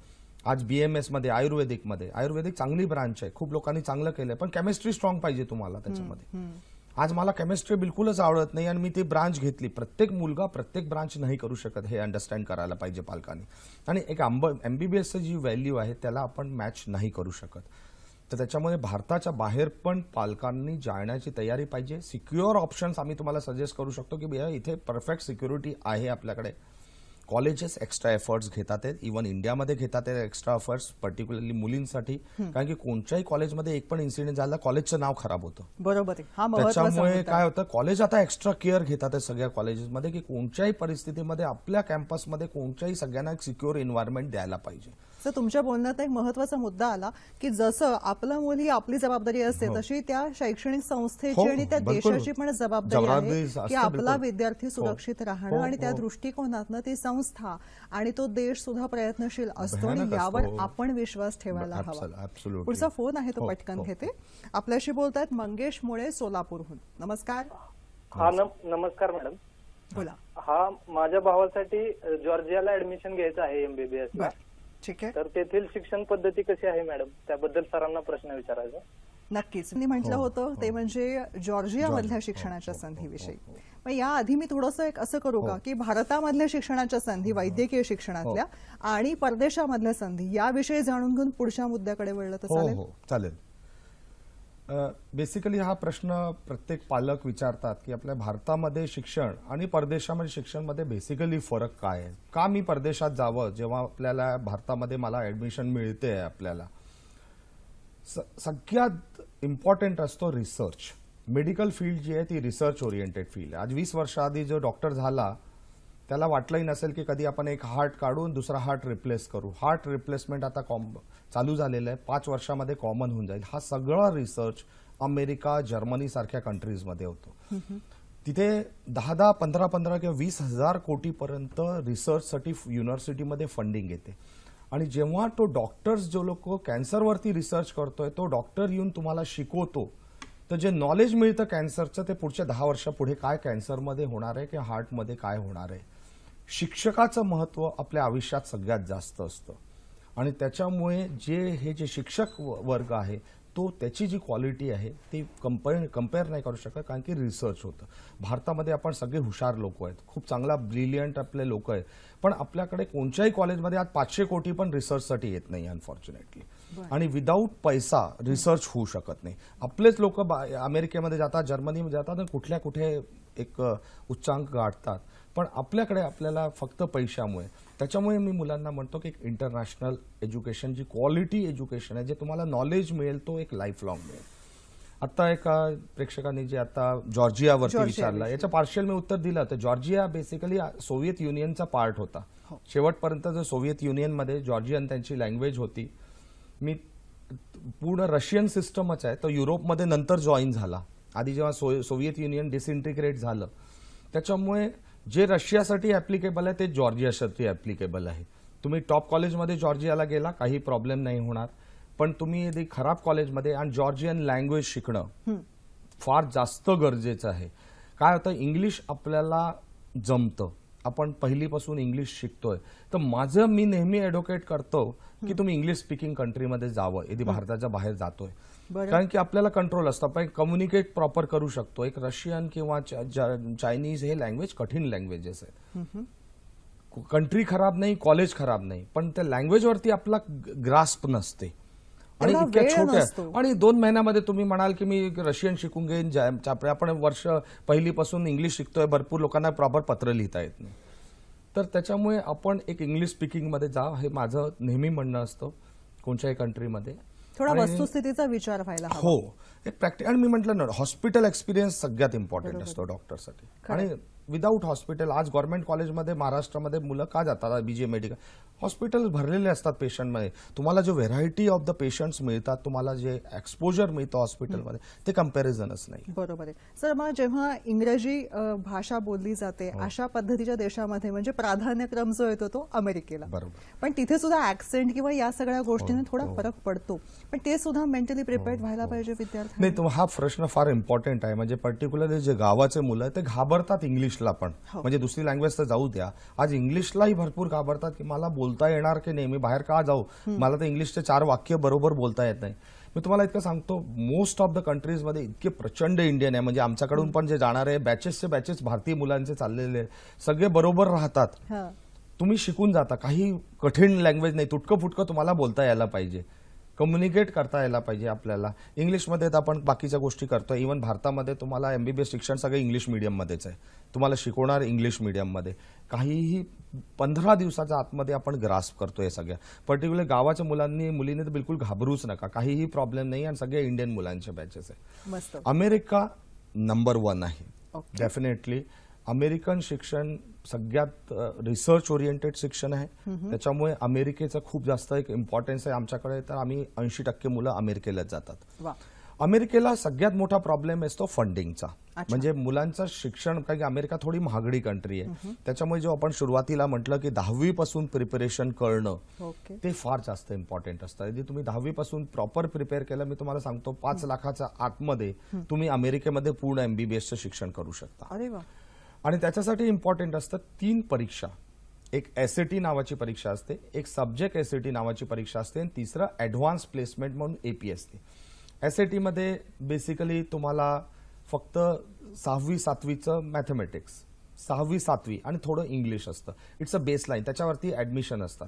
आज बीएमएस मध्ये आयुर्वेदिक चांगली ब्रांच आहे, खूप लोकांनी चांगलं केलंय, पण केमिस्ट्री स्ट्रॉंग पाहिजे तुम्हाला त्याच्यामध्ये. आज मला केमिस्ट्री बिलकुलच आवडत नाही आणि मी ती ब्रांच घेतली. प्रत्येक मुलगा प्रत्येक ब्रांच नाही करू शकत, हे अंडरस्टँड करायला पाहिजे पालकांनी. आणि एक एमबीबीएसची जी व्हॅल्यू आहे त्याला आपण मॅच नाही करू शकत. तर त्याच्यामुळे भारताच्या बाहेर पण पालकांनी जाण्याची तयारी पाहिजे. सिक्युअर ऑप्शन्स आम्ही तुम्हाला सजेस्ट करू शकतो की भैया इथे परफेक्ट सिक्युरिटी आहे आपल्याकडे. कॉलेजेस एक्स्ट्रा एफर्ट्स घेतात आहेत, इव्हन इंडियामध्ये घेतात आहेत एक्स्ट्रा एफर्ट्स, पर्टिक्युलरली मुलींसाठी. कारण की कोणत्याही कॉलेजमध्ये एक पण इन्सिडेंट झाला कॉलेजचं नाव खराब होतं.
बरोबर आहे, हा महत्त्वाचा
त्याच्यामुळे
मुद्दा
काय होतं, कॉलेज आता एक्स्ट्रा केअर घेतात आहेत सगळ्या कॉलेजेसमध्ये की कोणत्याही परिस्थितीमध्ये आपल्या कॅम्पसमध्ये कोणत्याही सगळ्यांना एक सिक्युअर एन्व्हायरमेंट द्यायला पाहिजे.
तर तुमच्या बोलण्यात एक महत्त्वाचा मुद्दा आला की जसं आपलं मूल ही आपली जबाबदारी असते तशी त्या शैक्षणिक संस्थेची आणि त्या देशाची पण जबाबदारी आहे की आपला विद्यार्थी सुरक्षित राहणं. आणि त्या दृष्टिकोनातनं ती संस्था आणि तो देश सुद्धा प्रयत्नशील असतो आणि यावर आपण विश्वास ठेवायला हवा. पुढचा फोन आहे तो पटकन घेते. आपल्याशी बोलतायत मंगेश मुळे सोलापूरहून. नमस्कार.
हा नमस्कार मॅडम.
बोला.
हा माझ्या भावासाठी जॉर्जियाला ऍडमिशन घ्यायचं आहे एमबीबीएस ला.
ठीक आहे.
तर तेथील शिक्षण पद्धती कशी आहे मॅडम, त्याबद्दल सरांना प्रश्न विचारायचा.
नक्कीच. मी म्हटलं होतं ते म्हणजे जॉर्जिया मधल्या शिक्षणाच्या संधीविषयी. मग याआधी मी थोडंसं एक असं करू का की भारतामधल्या शिक्षणाच्या संधी, वैद्यकीय शिक्षणातल्या आणि परदेशामधल्या संधी याविषयी जाणून घेऊन पुढच्या मुद्द्याकडे वळलं तर चालेल?
हो चालेल. बेसिकली हा प्रश्न प्रत्येक पालक विचारतात की आपल्या भारतामध्ये शिक्षण आणि परदेशामध्ये शिक्षणमध्ये बेसिकली फरक काय आहे, का मी परदेशात जावं जेव्हा आपल्याला भारतामध्ये मला ऍडमिशन मिळते. आपल्याला सगळ्यात इम्पॉर्टंट असतो रिसर्च. मेडिकल फील्ड जी आहे ती रिसर्च ओरिएंटेड फील्ड आहे. आज 20 वर्षाआधी जो डॉक्टर झाला त्याला वाटलंही नसेल की कधी आपण एक हार्ट काढून दुसरा हार्ट रिप्लेस करू. हार्ट रिप्लेसमेंट आता चालू झालेलं आहे, 5 वर्षामध्ये कॉमन होऊन जाईल. हा सगळा रिसर्च अमेरिका, जर्मनी सारख्या कंट्रीजमध्ये होतो. तिथे 10 15 किंवा 20,000 कोटीपर्यंत रिसर्चसाठी युनिव्हर्सिटीमध्ये फंडिंग येते. आणि जेव्हा तो डॉक्टर्स जो लोक कॅन्सरवरती रिसर्च करतोय तो डॉक्टर येऊन तुम्हाला शिकवतो, तर जे नॉलेज मिळतं कॅन्सरचं ते पुढच्या 10 वर्षापुढे काय कॅन्सरमध्ये होणार आहे किंवा हार्टमध्ये काय होणार आहे. शिक्षकाचं महत्व आपल्या आयुष्यात सगळ्यात जास्त असतं. आणि त्याच्यामुळे जे शिक्षक वर्ग आहे तो त्याची जी क्वालिटी आहे ती कम्पेअर नाही करू शकत, कारण की रिसर्च होतं. भारतामध्ये आपण सगळे हुशार लोक आहेत, खूप चांगला ब्रिलियंट आपले लोक आहेत, पण आपल्याकडे कोणत्याही कॉलेजमध्ये आज 500 कोटी पण रिसर्चसाठी येत नाही अनफॉर्च्युनेटली. आणि विदाऊट पैसा रिसर्च होऊ शकत नाही. आपलेच लोक अमेरिकेमध्ये जातात, जर्मनीमध्ये जातात आणि कुठे एक उच्चांक गाठतात, पण आपल्याकडे आपल्याला फक्त पैशामुळे. त्याच्यामुळे मी मुलांना म्हणतो की एक इंटरनॅशनल एज्युकेशन, जी क्वालिटी एज्युकेशन आहे, जे तुम्हाला नॉलेज मिळेल तो एक लाईफ लॉंग मिळेल. आता एका प्रेक्षकांनी जे आता जॉर्जियावरती विचारलं, याचं पार्शियल मी उत्तर दिलं. तर जॉर्जिया बेसिकली सोव्हिएत युनियनचा पार्ट होता. शेवटपर्यंत जो सोव्हिएत युनियनमध्ये जॉर्जियन त्यांची लँग्वेज होती. मी पूर्ण रशियन सिस्टमच आहे, तो युरोपमध्ये नंतर जॉईन झाला. आधी जेव्हा सोव्हिएत युनियन डिसइंटिग्रेट झालं त्याच्यामुळे जे रशियासाठी ऍप्लिकेबल आहे ते जॉर्जियासाठी ऍप्लिकेबल आहे. तुम्ही टॉप कॉलेजमध्ये जॉर्जियाला गेला काही प्रॉब्लेम नाही होणार, पण तुम्ही यदि खराब कॉलेजमध्ये आणि जॉर्जियन लँग्वेज शिकणं फार जास्त गरजेचं आहे. काय होतं, इंग्लिश आपल्याला जमतं, आपण पहिलीपासून इंग्लिश शिकतोय. तर मी नेहमी ॲडव्होकेट करतो की तुम्ही इंग्लिश स्पीकिंग कंट्रीमध्ये जावं यदि भारताच्या बाहेर जातोय, कारण की आपल्याला कंट्रोल असतं, आपण कम्युनिकेट प्रॉपर करू शकतो. एक रशियन किंवा चायनीज हे लँग्वेज कठीण लँग्वेजेस आहेत. कंट्री खराब नाही, कॉलेज खराब नाही, पण त्या लँग्वेजवरती आपला ग्रास्प नसते आणि इतक्या छोट्या. आणि 2 महिन्यामध्ये तुम्ही म्हणाल की मी रशियन शिकून घेईन. आपण वर्ष पहिलीपासून इंग्लिश शिकतोय, भरपूर लोकांना प्रॉपर पत्र लिहिता येत नाही. तर त्याच्यामुळे आपण एक इंग्लिश स्पीकिंगमध्ये जा, हे माझं नेहमी म्हणणं असतं कोणत्याही कंट्रीमध्ये.
थोडा वस्तुस्थितीचा विचार व्हायला हवा.
हो, एक प्रॅक्टिस. आणि मी म्हटलं ना, हॉस्पिटल एक्सपिरियन्स सगळ्यात इम्पॉर्टंट असतो डॉक्टरसाठी. आणि विदाऊट हॉस्पिटल, आज गव्हर्नमेंट कॉलेजमध्ये महाराष्ट्रामध्ये मुलं का जातात? बीजे मेडिकल हॉस्पिटल भरलेले असतात पेशंटमध्ये. तुम्हाला जो व्हेरायटी ऑफ द पेशंट्स मिळतात, तुम्हाला जे एक्सपोजर मिळतं हॉस्पिटलमध्ये, ते कम्पॅरिझनच नाही.
बरोबर आहे सर. मग जेव्हा इंग्रजी भाषा बोलली जाते अशा पद्धतीच्या देशामध्ये म्हणजे प्राधान्यक्रम जो येतो तो अमेरिकेला.
बरोबर.
पण तिथे सुद्धा ऍक्सेंट किंवा या सगळ्या गोष्टींनी थोडा फरक पडतो. पण ते सुद्धा मेंटली प्रिपेअर्ड व्हायला पाहिजे विद्यार्थ्यांनी.
नाही, हा प्रश्न फार इम्पॉर्टंट आहे. म्हणजे पर्टिक्युलरली जे गावाचे मुलं ते घाबरतात इंग्लिशला पण. म्हणजे दुसरी लँग्वेज तर जाऊ द्या, आज इंग्लिशलाही भरपूर घाबरतात की मला बोलता येणार की नाही, मी बाहेर का जाऊ, मला तर इंग्लिशचे 4 वाक्य बरोबर बोलता येत नाही. मी तुम्हाला इतकं सांगतो, मोस्ट ऑफ द कंट्रीजमध्ये इतके प्रचंड इंडियन आहे. म्हणजे आमच्याकडून पण जे जाणारे बॅचेसचे बॅचेस भारतीय मुलांचे चाललेले, सगळे बरोबर राहतात. तुम्ही शिकून जाता. काही कठीण लँग्वेज नाही, तुटकं फुटकं तुम्हाला बोलता यायला पाहिजे, कम्युनिकेट करता यायला पाहिजे आपल्याला. इंग्लिशमध्ये तर आपण बाकीच्या गोष्टी करतोय. इव्हन भारतामध्ये तुम्हाला एमबीबीएस शिक्षण सगळं इंग्लिश मीडियममध्येच आहे. तुम्हाला शिकवणार इंग्लिश मीडियममध्ये. काहीही 15 दिवसाच्या आतमध्ये आपण ग्रास्प करतोय सगळ्या. पर्टिक्युलर गावाच्या मुलींनी तर बिलकुल घाबरूच नका, काहीही प्रॉब्लेम नाही. आणि सगळे इंडियन मुलांचे बॅचेस आहे. अमेरिका नंबर 1 आहे डेफिनेटली. अमेरिकन शिक्षण सगळ्यात रिसर्च ओरिएंटेड शिक्षण आहे. त्याच्यामुळे अमेरिकेचं खूप जास्त एक इम्पॉर्टन्स आहे आमच्याकडे. तर आम्ही 80% मुलं अमेरिकेलाच जातात. अमेरिकेला सगळ्यात मोठा प्रॉब्लेम असतो फंडिंगचा. म्हणजे मुलांचं शिक्षण, कारण की अमेरिका थोडी महागडी कंट्री आहे. त्याच्यामुळे जो आपण सुरुवातीला म्हटलं की 10वी पासून प्रिपरेशन करणं ते फार जास्त इम्पॉर्टंट असतं. यदि तुम्ही 10वी पासून प्रॉपर प्रिपेअर केलं, मी तुम्हाला सांगतो 5 लाखाच्या आतमध्ये तुम्ही अमेरिकेमध्ये पूर्ण एमबीबीएसचं शिक्षण करू शकता. आणि त्याच्यासाठी इम्पॉर्टंट असतं 3 परीक्षा. एक एसएटी नावाची परीक्षा असते, एक सब्जेक्ट एसएटी नावाची परीक्षा असते, आणि तिसरं ऍडव्हान्स प्लेसमेंट म्हणून एपी असते. एसएटी मध्ये बेसिकली तुम्हाला फक्त 6वी 7वीचं मॅथमॅटिक्स, 6वी 7वी आणि थोडं इंग्लिश असतं. इट्स अ बेसलाईन, त्याच्यावरती ऍडमिशन असतात.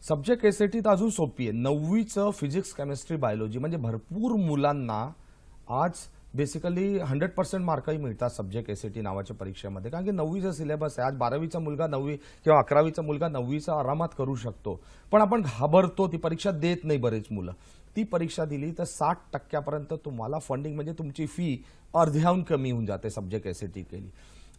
सब्जेक्ट एसएटी तर अजून सोपी आहे. 9वीचं फिजिक्स, केमिस्ट्री, बायोलॉजी. म्हणजे भरपूर मुलांना आज बेसिकली 100% मार्कही मिळतात सब्जेक्ट एसएटी नावाच्या परीक्षेमध्ये. कारण की 9वीचा सिलेबस आहे. आज 12वीचा मुलगा 9वी किंवा 11वीचा मुलगा 9वीचा आरामात करू शकतो. पण आपण घाबरतो, ती परीक्षा देत नाही बरेच मुलं. ती परीक्षा दिली तर 60% तुम्हाला फंडिंग, म्हणजे तुमची फी अर्ध्याहून कमी होऊन जाते सब्जेक्ट एसएटी केली.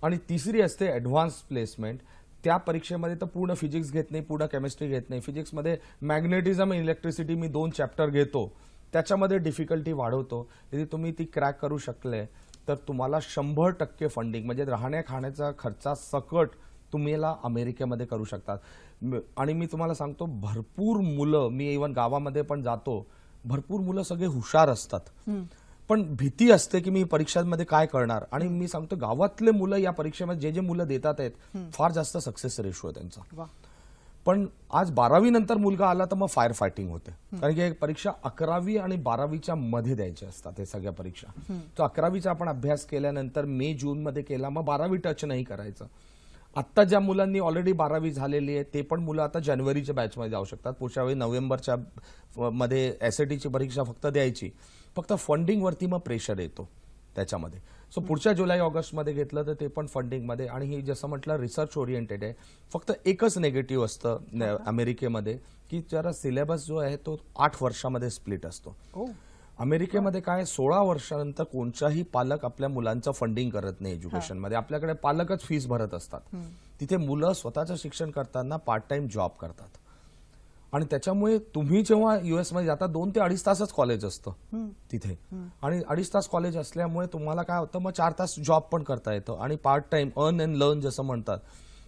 आणि तिसरी असते ऍडव्हान्स प्लेसमेंट. त्या परीक्षेमध्ये तर पूर्ण फिजिक्स घेत नाही, पूर्ण केमिस्ट्री घेत नाही. फिजिक्समध्ये मॅग्नेटिझम, इलेक्ट्रिसिटी मी 2 चॅप्टर घेतो, त्याच्यामध्ये डिफिकल्टी वाढवतो. यदि तुम्ही ती क्रॅक करू शकले तर तुम्हाला 100% फंडिंग, म्हणजे राहण्या खाण्याचा खर्चा सकट तुम्हाला अमेरिकेमध्ये करू शकतात. आणि मी तुम्हाला सांगतो, भरपूर मुलं, मी इव्हन गावामध्ये पण जातो, भरपूर मुलं सगळे हुशार असतात. पण भीती असते की मी परीक्षांमध्ये काय करणार. आणि मी सांगतो, गावातले मुलं या परीक्षेमध्ये जे मुलं देतात आहेत, फार जास्त सक्सेस रेशो आहे त्यांचा. पण आज 12वी नंतर मुलगा आला तर मग फायर फायटिंग होते. कारण की परीक्षा 11वी आणि 12वीच्या मध्ये द्यायच्या असतात हे सगळ्या परीक्षा. तर 11वीचा आपण अभ्यास केल्यानंतर मे जून मध्ये केला, मग 12वी टच नाही करायचं. आता ज्या मुलांनी ऑलरेडी 12वी झालेली आहे ते पण मुलं आता जानेवारीच्या बॅचमध्ये जाऊ शकतात. पुढच्या वेळी नोव्हेंबरच्या मध्ये एसएटीची परीक्षा फक्त द्यायची. फक्त फंडिंगवरती मग प्रेशर येतो त्याच्यामध्ये. सो पुढच्या जुलै ऑगस्टमध्ये घेतलं तर ते पण फंडिंगमध्ये. आणि ही जसं म्हटलं रिसर्च ओरिएंटेड आहे. फक्त एकच नेगेटिव्ह असतं अमेरिकेमध्ये की जरा सिलेबस जो आहे तो 8 वर्षामध्ये स्प्लिट असतो. अमेरिकेमध्ये काय 16 वर्षानंतर कोणताही पालक आपल्या मुलांचं फंडिंग करत नाही एज्युकेशनमध्ये. आपल्याकडे पालकच फीस भरत असतात. तिथे मुलं स्वतःचं शिक्षण करताना पार्ट टाइम जॉब करतात. आणि त्याच्यामुळे तुम्ही जेव्हा युएस मध्ये जाता 2 ते 2.5 तासच कॉलेज असतं तिथे. आणि 2.5 तास कॉलेज असल्यामुळे तुम्हाला काय होतं, मग 4 तास जॉब पण करता येतं. आणि part time earn and learn जसं म्हणतात,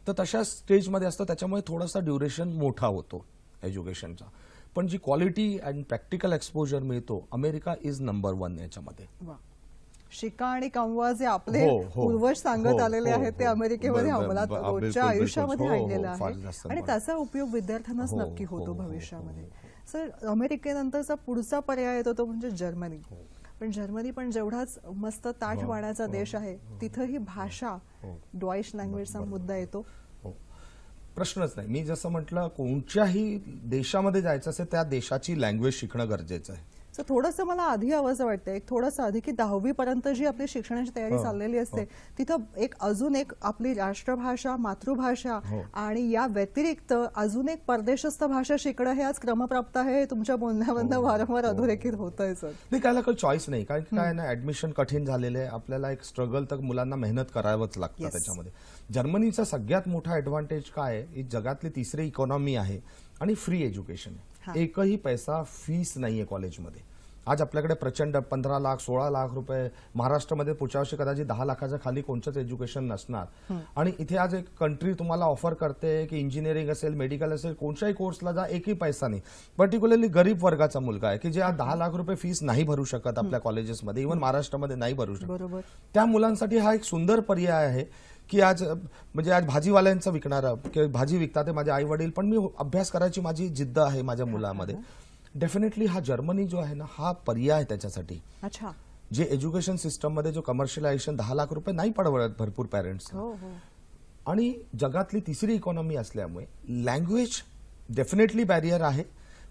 तर तशा स्टेजमध्ये असतं. त्याच्यामुळे थोडासा ड्युरेशन मोठा होतो एज्युकेशनचा. पण जी क्वालिटी अँड प्रॅक्टिकल एक्सपोजर मिळतो, अमेरिका इज नंबर 1 याच्यामध्ये.
शिका आणि कमवा जे आपले पूर्वज सांगत आलेले आहेत ते अमेरिकेमध्ये अंमलात रोजच्या आयुष्यामध्ये आणलेलं आहे. आणि त्याचा उपयोग विद्यार्थ्यांनाच नक्की होतो भविष्यामध्ये. सर, अमेरिकेनंतरचा पुढचा पर्याय येतो तो म्हणजे जर्मनी. पण जर्मनी पण जेवढाच मस्त ताठ वाण्याचा देश आहे, तिथं ही भाषा, डॉइश लँग्वेजचा मुद्दा येतो.
प्रश्नच नाही. मी जसं म्हटलं, कोणत्याही देशामध्ये जायचं असेल त्या देशाची लँग्वेज शिकणं गरजेचं आहे.
तर थोडंसं मला आधी आवाज वाटतं एक थोडंसं आधी की 10वी पर्यंत जी आपली शिक्षणाची तयारी चाललेली असते तिथं अजून एक आपली राष्ट्रभाषा मातृभाषा आणि या व्यतिरिक्त अजून एक परदेशस्थ भाषा शिकणं हे आज क्रमप्राप्त आहे हे तुमच्या बोलण्यामधनं वारंवार अधोरेखित होतंय सर.
नाही, त्याला काही चॉईस नाही, कारण काय ना ऍडमिशन कठीण झालेलं आहे, आपल्याला एक स्ट्रगल तर मुलांना मेहनत करावंच लागतं त्याच्यामध्ये. जर्मनीचा सगळ्यात मोठा ऍडव्हान्टेज काय आहे, ही जगातली तिसरी इकॉनॉमी आहे आणि फ्री एज्युकेशन आहे. एकही पैसा फीस नाहीये कॉलेजमध्ये. आज आपल्याकडे प्रचंड 15 लाख 16 लाख रुपये, महाराष्ट्रामध्ये पुढच्या वर्षी कदाचित 10 लाखाच्या खाली कोणतंच एज्युकेशन नसणार. आणि इथे आज एक कंट्री तुम्हाला ऑफर करते की इंजिनिअरिंग असेल, मेडिकल असेल, कोणत्याही कोर्सला जा, एकही पैसा नाही. पर्टिक्युलरली गरीब वर्गाचा मुलगा आहे की जे आज 10 लाख रुपये फीस नाही भरू शकत आपल्या कॉलेजेसमध्ये, इव्हन महाराष्ट्रामध्ये नाही भरू शकत. त्या मुलांसाठी हा एक सुंदर पर्याय आहे की आज म्हणजे आज भाजीवाल्यांचं विकणारा भाजी विकतात ते माझे आई वडील, पण मी अभ्यास करायची माझी जिद्द आहे माझ्या मुलामध्ये. डेफिनेटली हा जर्मनी जो आहे ना हा पर्याय आहे त्याच्यासाठी.
अच्छा,
जे एज्युकेशन सिस्टम मध्ये जो कमर्शियलायझेशन 10 लाख रुपये नाही पडवत भरपूर पॅरेंट्स, आणि जगातली तिसरी इकॉनॉमी असल्यामुळे लँग्वेज डेफिनेटली बॅरियर आहे,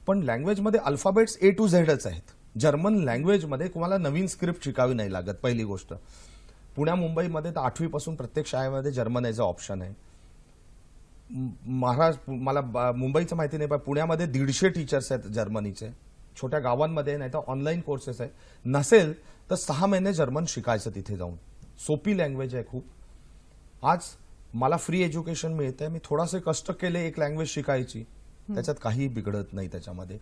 पण लँग्वेजमध्ये अल्फाबेट्स A to Z आहेत. जर्मन लँग्वेजमध्ये तुम्हाला नवीन स्क्रिप्ट शिकावी नाही लागत. पहिली गोष्ट, पुण्या मुंबईमध्ये तर 8वी पासून प्रत्येक शाळेमध्ये जर्मन याचा ऑप्शन आहे. महाराष्ट्र मला मुंबईचं माहिती नाही, पण पुण्यामध्ये 150 टीचर्स आहेत जर्मनीचे. छोट्या गावांमध्ये नाही तर ऑनलाईन कोर्सेस आहे. नसेल तर 6 महिने जर्मन शिकायचं तिथे जाऊन. सोपी लँग्वेज आहे खूप. आज मला फ्री एज्युकेशन मिळतंय, मी थोडासे कष्ट केले एक लँग्वेज शिकायची, त्याच्यात काही बिघडत नाही त्याच्यामध्ये.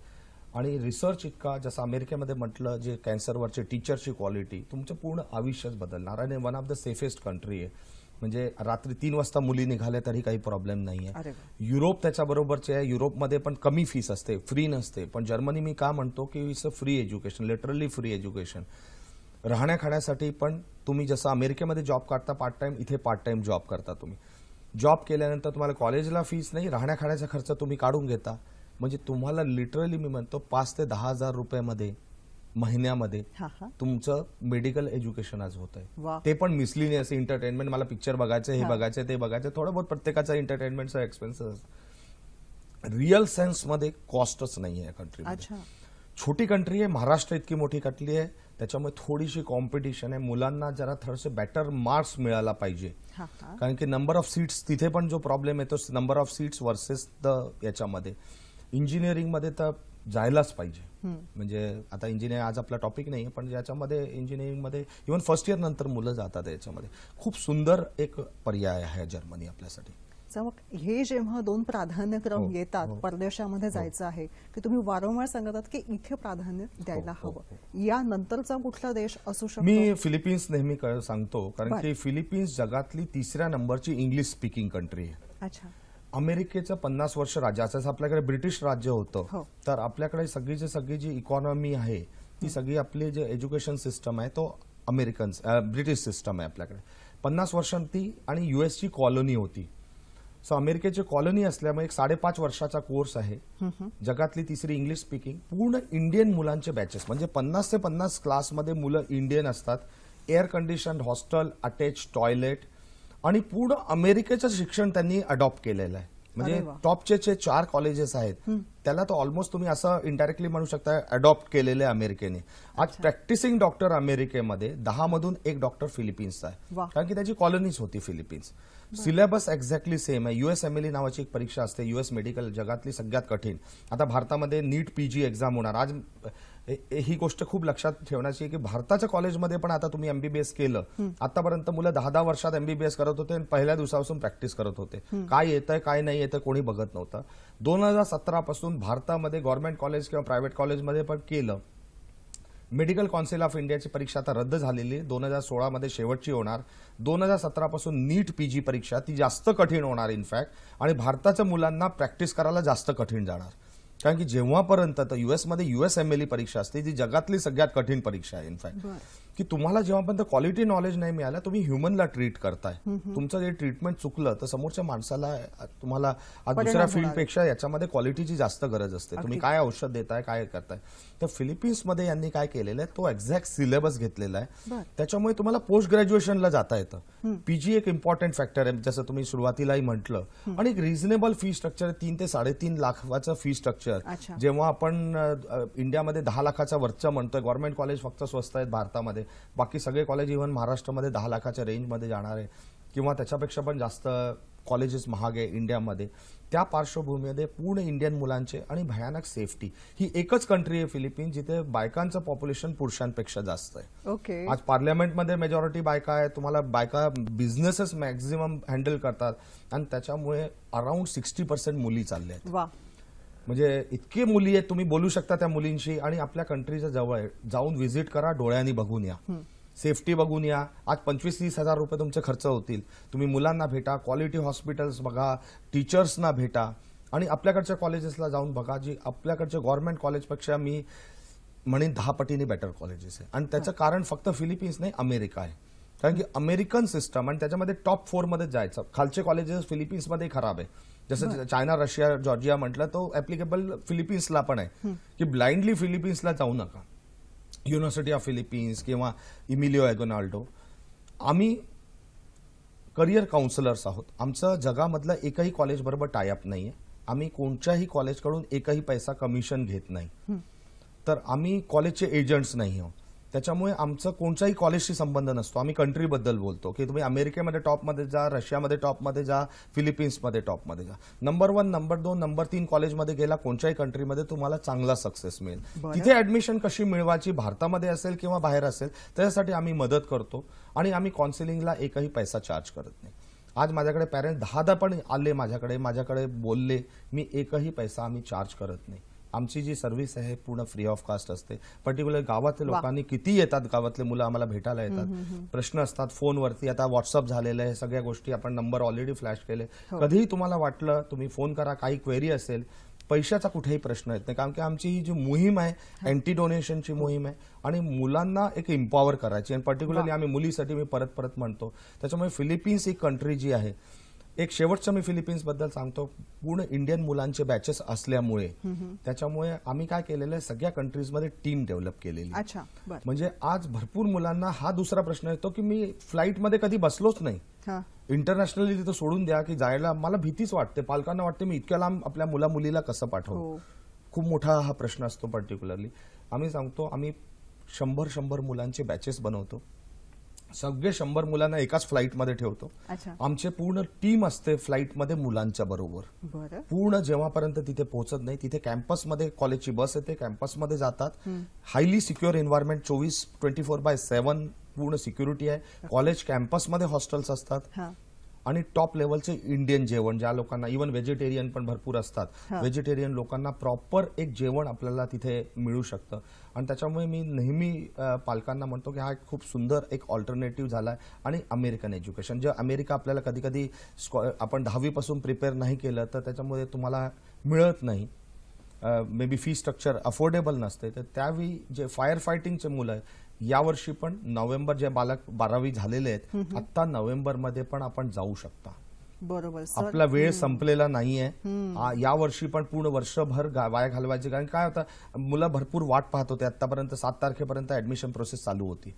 आणि रिसर्च इतका, जसं अमेरिकेमध्ये म्हटलं, जे कॅन्सरवरचे टीचरची क्वालिटी तुमचं पूर्ण आयुष्यच बदलणार. आणि one of the safest country आहे. म्हणजे रात्री 3 वाजता मुली निघाल्या तरी काही प्रॉब्लेम नाहीये. युरोप त्याच्याबरोबरचे आहे. युरोपमध्ये पण कमी फीस असते, फ्री नसते. पण जर्मनी मी का म्हणतो की it's a free education, literally free education. राहण्या खाण्यासाठी पण तुम्ही जसं अमेरिकेमध्ये जॉब करता पार्ट टाइम, इथे पार्ट टाइम जॉब करता तुम्ही. जॉब केल्यानंतर तुम्हाला कॉलेजला फीस नाही, राहण्या खाण्याचा खर्च तुम्ही काढून घेता. म्हणजे तुम्हाला लिटरली मी म्हणतो 5 ते 10 हजार रुपयामध्ये महिन्यामध्ये तुमचं मेडिकल एज्युकेशन आज होत आहे. ते पण मिसलिनियस एंटरटेनमेंट, मला पिक्चर बघायचं, हे बघायचं, ते बघायचं, थोडं बहुत प्रत्येकाचा एंटरटेनमेंटचा एक्सपेन्सेस. रिअल सेन्समध्ये कॉस्टच नाही आहे कंट्रीमध्ये. छोटी कंट्री आहे, महाराष्ट्र इतकी मोठी कंट्री आहे, त्याच्यामुळे थोडीशी कॉम्पिटिशन आहे. मुलांना जरा थोडंसं बेटर मार्क्स मिळायला पाहिजे, कारण की नंबर ऑफ सीट्स तिथे पण जो प्रॉब्लेम येतो, number of seats versus the याच्यामध्ये. इंजिनिअरिंगमध्ये तर जायलाच पाहिजे. म्हणजे आता इंजिनिअरिंग आज आपला टॉपिक नाही, पण ज्याच्यामध्ये इंजिनिअरिंगमध्ये इव्हन फर्स्ट इयर नंतर मुलं जातात, याच्यामध्ये खूप सुंदर एक पर्याय आहे जर्मनी आपल्यासाठी.
मग हे जेव्हा 2 प्राधान्यक्रम येतात, परदेशामध्ये जायचं आहे, की तुम्ही वारंवार सांगतात की इथे प्राधान्य द्यायला हवं, या नंतरचा कुठला देश असू शकतो?
मी फिलिपिन्स नेहमी सांगतो, कारण की फिलिपिन्स जगातली 3ऱ्या नंबरची इंग्लिश स्पीकिंग कंट्री आहे.
अच्छा.
अमेरिकेचं 50 वर्ष राज्य, असं आपल्याकडे ब्रिटिश राज्य होतं, तर आपल्याकडे सगळी जी इकॉनॉमी आहे ती सगळी आपली जे एज्युकेशन सिस्टम आहे तो ब्रिटिश सिस्टम आहे आपल्याकडे. 50 वर्षांती आणि युएसची कॉलनी होती. सो अमेरिकेची कॉलनी असल्यामुळे एक 5.5 वर्षाचा कोर्स आहे. जगातली तिसरी इंग्लिश स्पीकिंग, पूर्ण इंडियन मुलांचे बॅचेस, म्हणजे 50 ते 50 क्लासमध्ये मुलं इंडियन असतात. Air condition hostel, attach toilet, आणि पूर्ण अमेरिकेचं शिक्षण त्यांनी अडॉप्ट केलेलं आहे. म्हणजे टॉपचे जे 4 कॉलेजेस आहेत त्याला तर ऑलमोस्ट तुम्ही असं इनडायरेक्टली म्हणू शकता अडॉप्ट केलेले अमेरिकेने. आज प्रॅक्टिसिंग डॉक्टर अमेरिकेमध्ये 10 मधून 1 डॉक्टर फिलिपिन्सचा आहे, कारण की त्याची कॉलनीच होती फिलिपिन्स. सिलेबस एक्झॅक्टली सेम आहे. USMLE नावाची एक परीक्षा असते, US मेडिकल, जगातली सगळ्यात कठीण. आता भारतामध्ये नीट PG एक्झाम होणार. आज ही गोष्ट खूप लक्षात ठेवण्याची आहे की भारताच्या कॉलेजमध्ये पण आता तुम्ही MBBS केलं, आतापर्यंत मुलं 10 वर्षात MBBS करत होते आणि पहिल्या दिवसापासून प्रॅक्टिस करत होते. काय येतंय काय नाही येतं कोणी बघत नव्हतं. 2017 पासून भारतामध्ये गव्हर्नमेंट कॉलेज किंवा प्रायव्हेट कॉलेजमध्ये पण केलं. मेडिकल काउन्सिल ऑफ इंडियाची परीक्षा आता रद्द झालेली, 2016 मध्ये शेवटची होणार. 2017 पासून नीट PG परीक्षा ती जास्त कठीण होणार इनफॅक्ट, आणि भारताच्या मुलांना प्रॅक्टिस करायला जास्त कठीण जाणार. कारण की जेव्हापर्यंत US मध्ये USMLE परीक्षा असते, जी जगातली सगळ्यात कठीण परीक्षा आहे इनफॅक्ट. की तुम्हाला जेव्हापर्यंत क्वालिटी नॉलेज नाही मिळालं तुम्ही ह्युमनला ट्रीट करताय, तुमचं जे ट्रीटमेंट चुकलं तर समोरच्या माणसाला तुम्हाला आज दुसऱ्या फील्डपेक्षा याच्यामध्ये क्वालिटीची जास्त गरज असते. तुम्ही काय औषध देताय, काय करताय. तर फिलिपिन्समध्ये यांनी काय केलेलं आहे, तो एक्झॅक्ट सिलेबस घेतलेला आहे. त्याच्यामुळे तुम्हाला पोस्ट ग्रॅज्युएशनला जाता येतं. पीजी एक इम्पॉर्टंट फॅक्टर आहे, जसं तुम्ही सुरुवातीलाही म्हटलं. आणि एक रिझनेबल फी स्ट्रक्चर, 3 ते 3.5 लाखाचं फी स्ट्रक्चर. जेव्हा आपण इंडियामध्ये 10 लाखाच्या वरचं म्हणतोय, गव्हर्नमेंट कॉलेज फक्त स्वस्त आहेत भारतामध्ये, बाकी सगळे कॉलेज इव्हन महाराष्ट्रामध्ये 10 लाखाच्या रेंजमध्ये जाणार आहे किंवा त्याच्यापेक्षा पण जास्त कॉलेजेस महाग आहे इंडियामध्ये. त्या पार्श्वभूमीमध्ये पूर्ण इंडियन मुलांचे आणि भयानक सेफ्टी. ही एकच कंट्री आहे फिलिपिन्स जिथे बायकांचं पॉप्युलेशन पुरुषांपेक्षा जास्त आहे.
ओके.
आज पार्लमेंटमध्ये मेजॉरिटी बायका आहे, तुम्हाला बायका बिझनेसेस मॅक्झिमम हँडल करतात आणि त्याच्यामुळे अराउंड 60% मुली चालल्या आहेत. म्हणजे इतके मुली आहेत, तुम्ही बोलू शकता त्या मुलींशी आणि आपल्या कंट्रीच्या जवळ आहे. जाऊन व्हिजिट करा, डोळ्यांनी बघून या, सेफ्टी बघून या. आज 25-30 हजार रुपये तुमचे खर्च होतील. तुम्ही मुलांना भेटा, क्वालिटी हॉस्पिटल्स बघा, टीचर्सना भेटा आणि आपल्याकडच्या कॉलेजेसला जाऊन बघा, जी आपल्याकडच्या गव्हर्नमेंट कॉलेजपेक्षा मी म्हणेन 10 पटीने बेटर कॉलेजेस आहे. आणि त्याचं कारण फक्त फिलिपिन्स नाही, अमेरिका आहे. कारण की अमेरिकन सिस्टम आणि त्याच्यामध्ये टॉप 4 मध्ये जायचं. खालचे कॉलेजेस फिलिपिन्समध्ये खराब आहे. जसं चायना, रशिया, जॉर्जिया म्हटलं तो ऍप्लिकेबल फिलिपिन्सला पण आहे की ब्लाइंडली फिलिपिन्सला जाऊ नका. युनिव्हर्सिटी ऑफ फिलिपिन्स किंवा इमिलिओ एगोनाल्डो. आम्ही करिअर काउन्सिलर्स आहोत. आमचं जगामधलं एकही कॉलेज बरोबर टायअप नाहीये. आम्ही कोणत्याही कॉलेजकडून एकही पैसा कमिशन घेत नाही. तर आम्ही कॉलेजचे एजंट्स नाही आहोत. त्याच्यामुळे आमचं कोणत्याही कॉलेजशी संबंध नसतो. आम्ही कंट्रीबद्दल बोलतो की तुम्ही अमेरिकेमध्ये टॉपमध्ये जा, रशियामध्ये टॉपमध्ये जा, फिलिपिन्समध्ये टॉपमध्ये जा. नंबर 1, नंबर 2, नंबर 3 कॉलेजमध्ये गेला कोणत्याही कंट्रीमध्ये तुम्हाला चांगला सक्सेस मिळेल. तिथे ऍडमिशन कशी मिळवायची, भारतामध्ये असेल किंवा बाहेर असेल, त्याच्यासाठी आम्ही मदत करतो आणि आम्ही काउन्सिलिंगला एकही पैसा चार्ज करत नाही. आज माझ्याकडे पॅरेंट्स 10 पण आले, माझ्याकडे बोलले, मी एकही पैसा आम्ही चार्ज करत नाही. आमची जी सर्व्हिस आहे पूर्ण फ्री ऑफ कास्ट असते. पर्टिक्युलर गावातल्या लोकांनी किती येतात, गावातले मुलं आम्हाला भेटायला येतात, प्रश्न असतात फोनवरती. आता व्हॉट्सअप झालेलं आहे, सगळ्या गोष्टी आपण नंबर ऑलरेडी फ्लॅश केले. कधीही तुम्हाला वाटलं तुम्ही फोन करा, काही क्वेरी असेल. पैशाचा कुठेही प्रश्न येत नाही, कारण की आमची ही जी मोहीम आहे अँटी डोनेशनची मोहीम आहे आणि मुलांना एक एम्पॉवर करायची. आणि पर्टिक्युलरली आम्ही मुलीसाठी मी परत म्हणतो. त्याच्यामुळे फिलिपिन्स ही कंट्री जी आहे, एक शेवटचं मी फिलिपिन्सबद्दल सांगतो. पूर्ण इंडियन मुलांचे बॅचेस असल्यामुळे त्याच्यामुळे आम्ही काय केलेलं आहे, सगळ्या कंट्रीजमध्ये टीम डेव्हलप केलेली. म्हणजे आज भरपूर मुलांना हा दुसरा प्रश्न येतो की मी फ्लाईटमध्ये कधी बसलोच नाही. इंटरनॅशनली तिथं सोडून द्या की जायला मला भीतीच वाटते. पालकांना वाटते मी इतक्या लांब आपल्या मुलीला कसं पाठवू. खूप मोठा हा प्रश्न असतो. पर्टिक्युलरली आम्ही सांगतो, आम्ही 100 मुलांचे बॅचेस बनवतो. सगळे 100 मुलांना एकाच फ्लाईटमध्ये ठेवतो. आमचे पूर्ण टीम असते फ्लाईटमध्ये मुलांच्या बरोबर. पूर्ण जेव्हापर्यंत तिथे पोहोचत नाही, तिथे कॅम्पसमध्ये कॉलेजची बस येते, कॅम्पसमध्ये जातात. हायली सिक्युअर एन्व्हायरमेंट, 24/7 पूर्ण सिक्युरिटी आहे. कॉलेज कॅम्पसमध्ये हॉस्टेल्स असतात आणि टॉप लेवलचे इंडियन जेवण, ज्या लोकांना इव्हन व्हेजिटेरियन पण भरपूर असतात, व्हेजिटेरियन लोकांना प्रॉपर एक जेवण आपल्याला तिथे मिळू शकतं. आणि त्याच्यामुळे मी नेहमी पालकांना म्हणतो की हा एक खूप सुंदर एक ऑल्टरनेटिव्ह झाला आहे. आणि अमेरिकन एज्युकेशन, जे अमेरिका आपल्याला कधी कधी आपण 10वी पासून प्रिपेअर नाही केलं तर त्याच्यामुळे तुम्हाला मिळत नाही. May be fee structure affordable नसते. तर त्यावेळी जे फायर फायटिंगचे मुलं आहेत, यावर्षी पण नोव्हेंबर, जे बालक 12वी झालेले आहेत, आता नोव्हेंबरमध्ये पण आपण जाऊ शकता.
बरोबर.
आपला वेळ संपलेला नाहीये. यावर्षी पण पूर्ण वर्षभर वाया घालवायचे. कारण काय होतं, मुलं भरपूर वाट पाहत होते. आतापर्यंत 7 तारखेपर्यंत ऍडमिशन प्रोसेस चालू होती.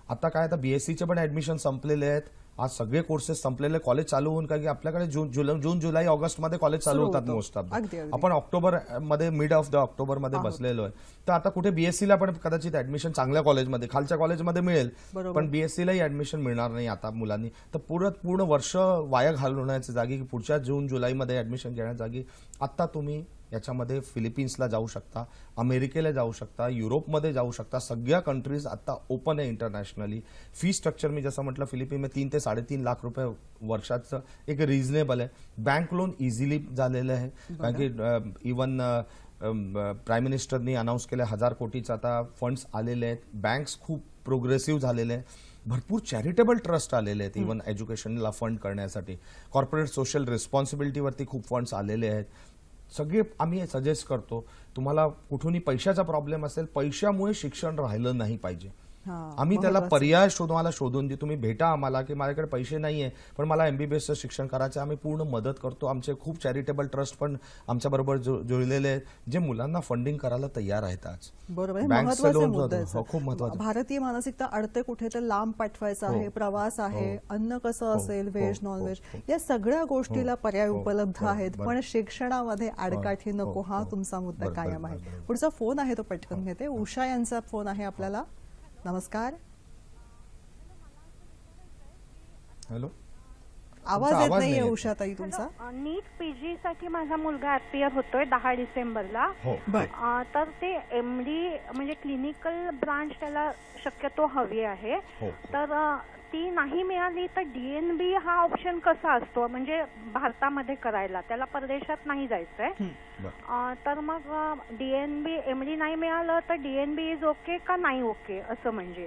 आता काय, आता बीएससीचे पण ऍडमिशन संपलेले आहेत. आज सगळे कोर्सेस संपलेले, कॉलेज चालू होऊन, कारण की आपल्याकडे जून जुलै ऑगस्ट मध्ये कॉलेज चालू होतात मोस्ट ऑफ. आपण ऑक्टोबर मध्ये, मिड ऑफ द ऑक्टोबर मध्ये बसलेलो आहे. तर आता कुठे बीएससीला पण कदाचित ऍडमिशन चांगल्या कॉलेजमध्ये, खालच्या कॉलेजमध्ये मिळेल, पण बीएससीलाही ऍडमिशन मिळणार नाही आता मुलांनी. तर पूर्ण वर्ष वाया घालवण्याच्या जागी पुढच्या जून जुलैमध्ये ऍडमिशन घेण्याच्या जागी आता तुम्ही याच्यामध्ये फिलिपिन्सला जाऊ शकता, अमेरिकेला जाऊ शकता, युरोपमध्ये जाऊ शकता. सगळ्या कंट्रीज आता ओपन आहे इंटरनॅशनली. फी स्ट्रक्चर मी जसं म्हटलं, फिलिपिन्समध्ये 3 ते 3.5 लाख रुपये वर्षाचं एक रिझनेबल आहे. बँक लोन इझिली झालेलं आहे, कारण की इव्हन प्राईम मिनिस्टरनी अनाऊन्स केलं 1000 कोटीचं आता फंड्स आलेले आहेत. बँक्स खूप प्रोग्रेसिव्ह झालेले आहेत. भरपूर चॅरिटेबल ट्रस्ट आलेले आहेत इव्हन एज्युकेशनला फंड करण्यासाठी. कॉर्पोरेट सोशल रिस्पॉन्सिबिलिटीवरती खूप फंड्स आलेले आहेत. सगळे आम्ही सजेस्ट करतो, तुम्हाला कुठूनही पैशाचा प्रॉब्लेम असेल, पैशामुळे शिक्षण राहिलं नाही पाहिजे. आम्ही त्याला पर्याय तुम्हाला शोधून देऊ, तुम्ही भेटा आम्हाला, की माझ्याकडे पैसे नाहीये पण मला एमबीबीएसचं शिक्षण करायचं, आम्ही पूर्ण मदत करतो. आमचे खूप चॅरिटेबल ट्रस्ट पण आमच्या बरोबर जुळलेले आहेत, जे मुलांना फंडिंग करायला तैयार आहेत आज.
बरोबर,
महत्वाचे मुद्दे, खूप महत्वाचे.
भारतीय मानसिकता अडते कुठे तर लांब पाठवायचं आहे, प्रवास आहे, अन्न कसं असेल, व्हेज नॉन व्हेज, या सगळ्या गोष्टीला पर्याय उपलब्ध आहेत, पण शिक्षणामध्ये आडकाठी नको, हा तुमचा मुद्दा कायम आहे. पुढचा फोन आहे तो पटकन घेते. उषा यांचा फोन आहे आपल्याला. नमस्कार.
हॅलो,
आवाज येत नाहीये उषा ताई तुमचा.
नीट पीजी साठी माझा मुलगा अपियर होतोय 10 डिसेंबरला. तर ते एमडी म्हणजे क्लिनिकल ब्रांच त्याला शक्यतो हवी आहे. तर ती नाही मिळाली तर डीएनबी हा ऑप्शन कसा असतो म्हणजे भारतामध्ये करायला, त्याला परदेशात नाही जायचंय. तर मग डीएनबी एमडी नाही मिळालं तर डीएनबी इज ओके का नाही ओके असं म्हणजे.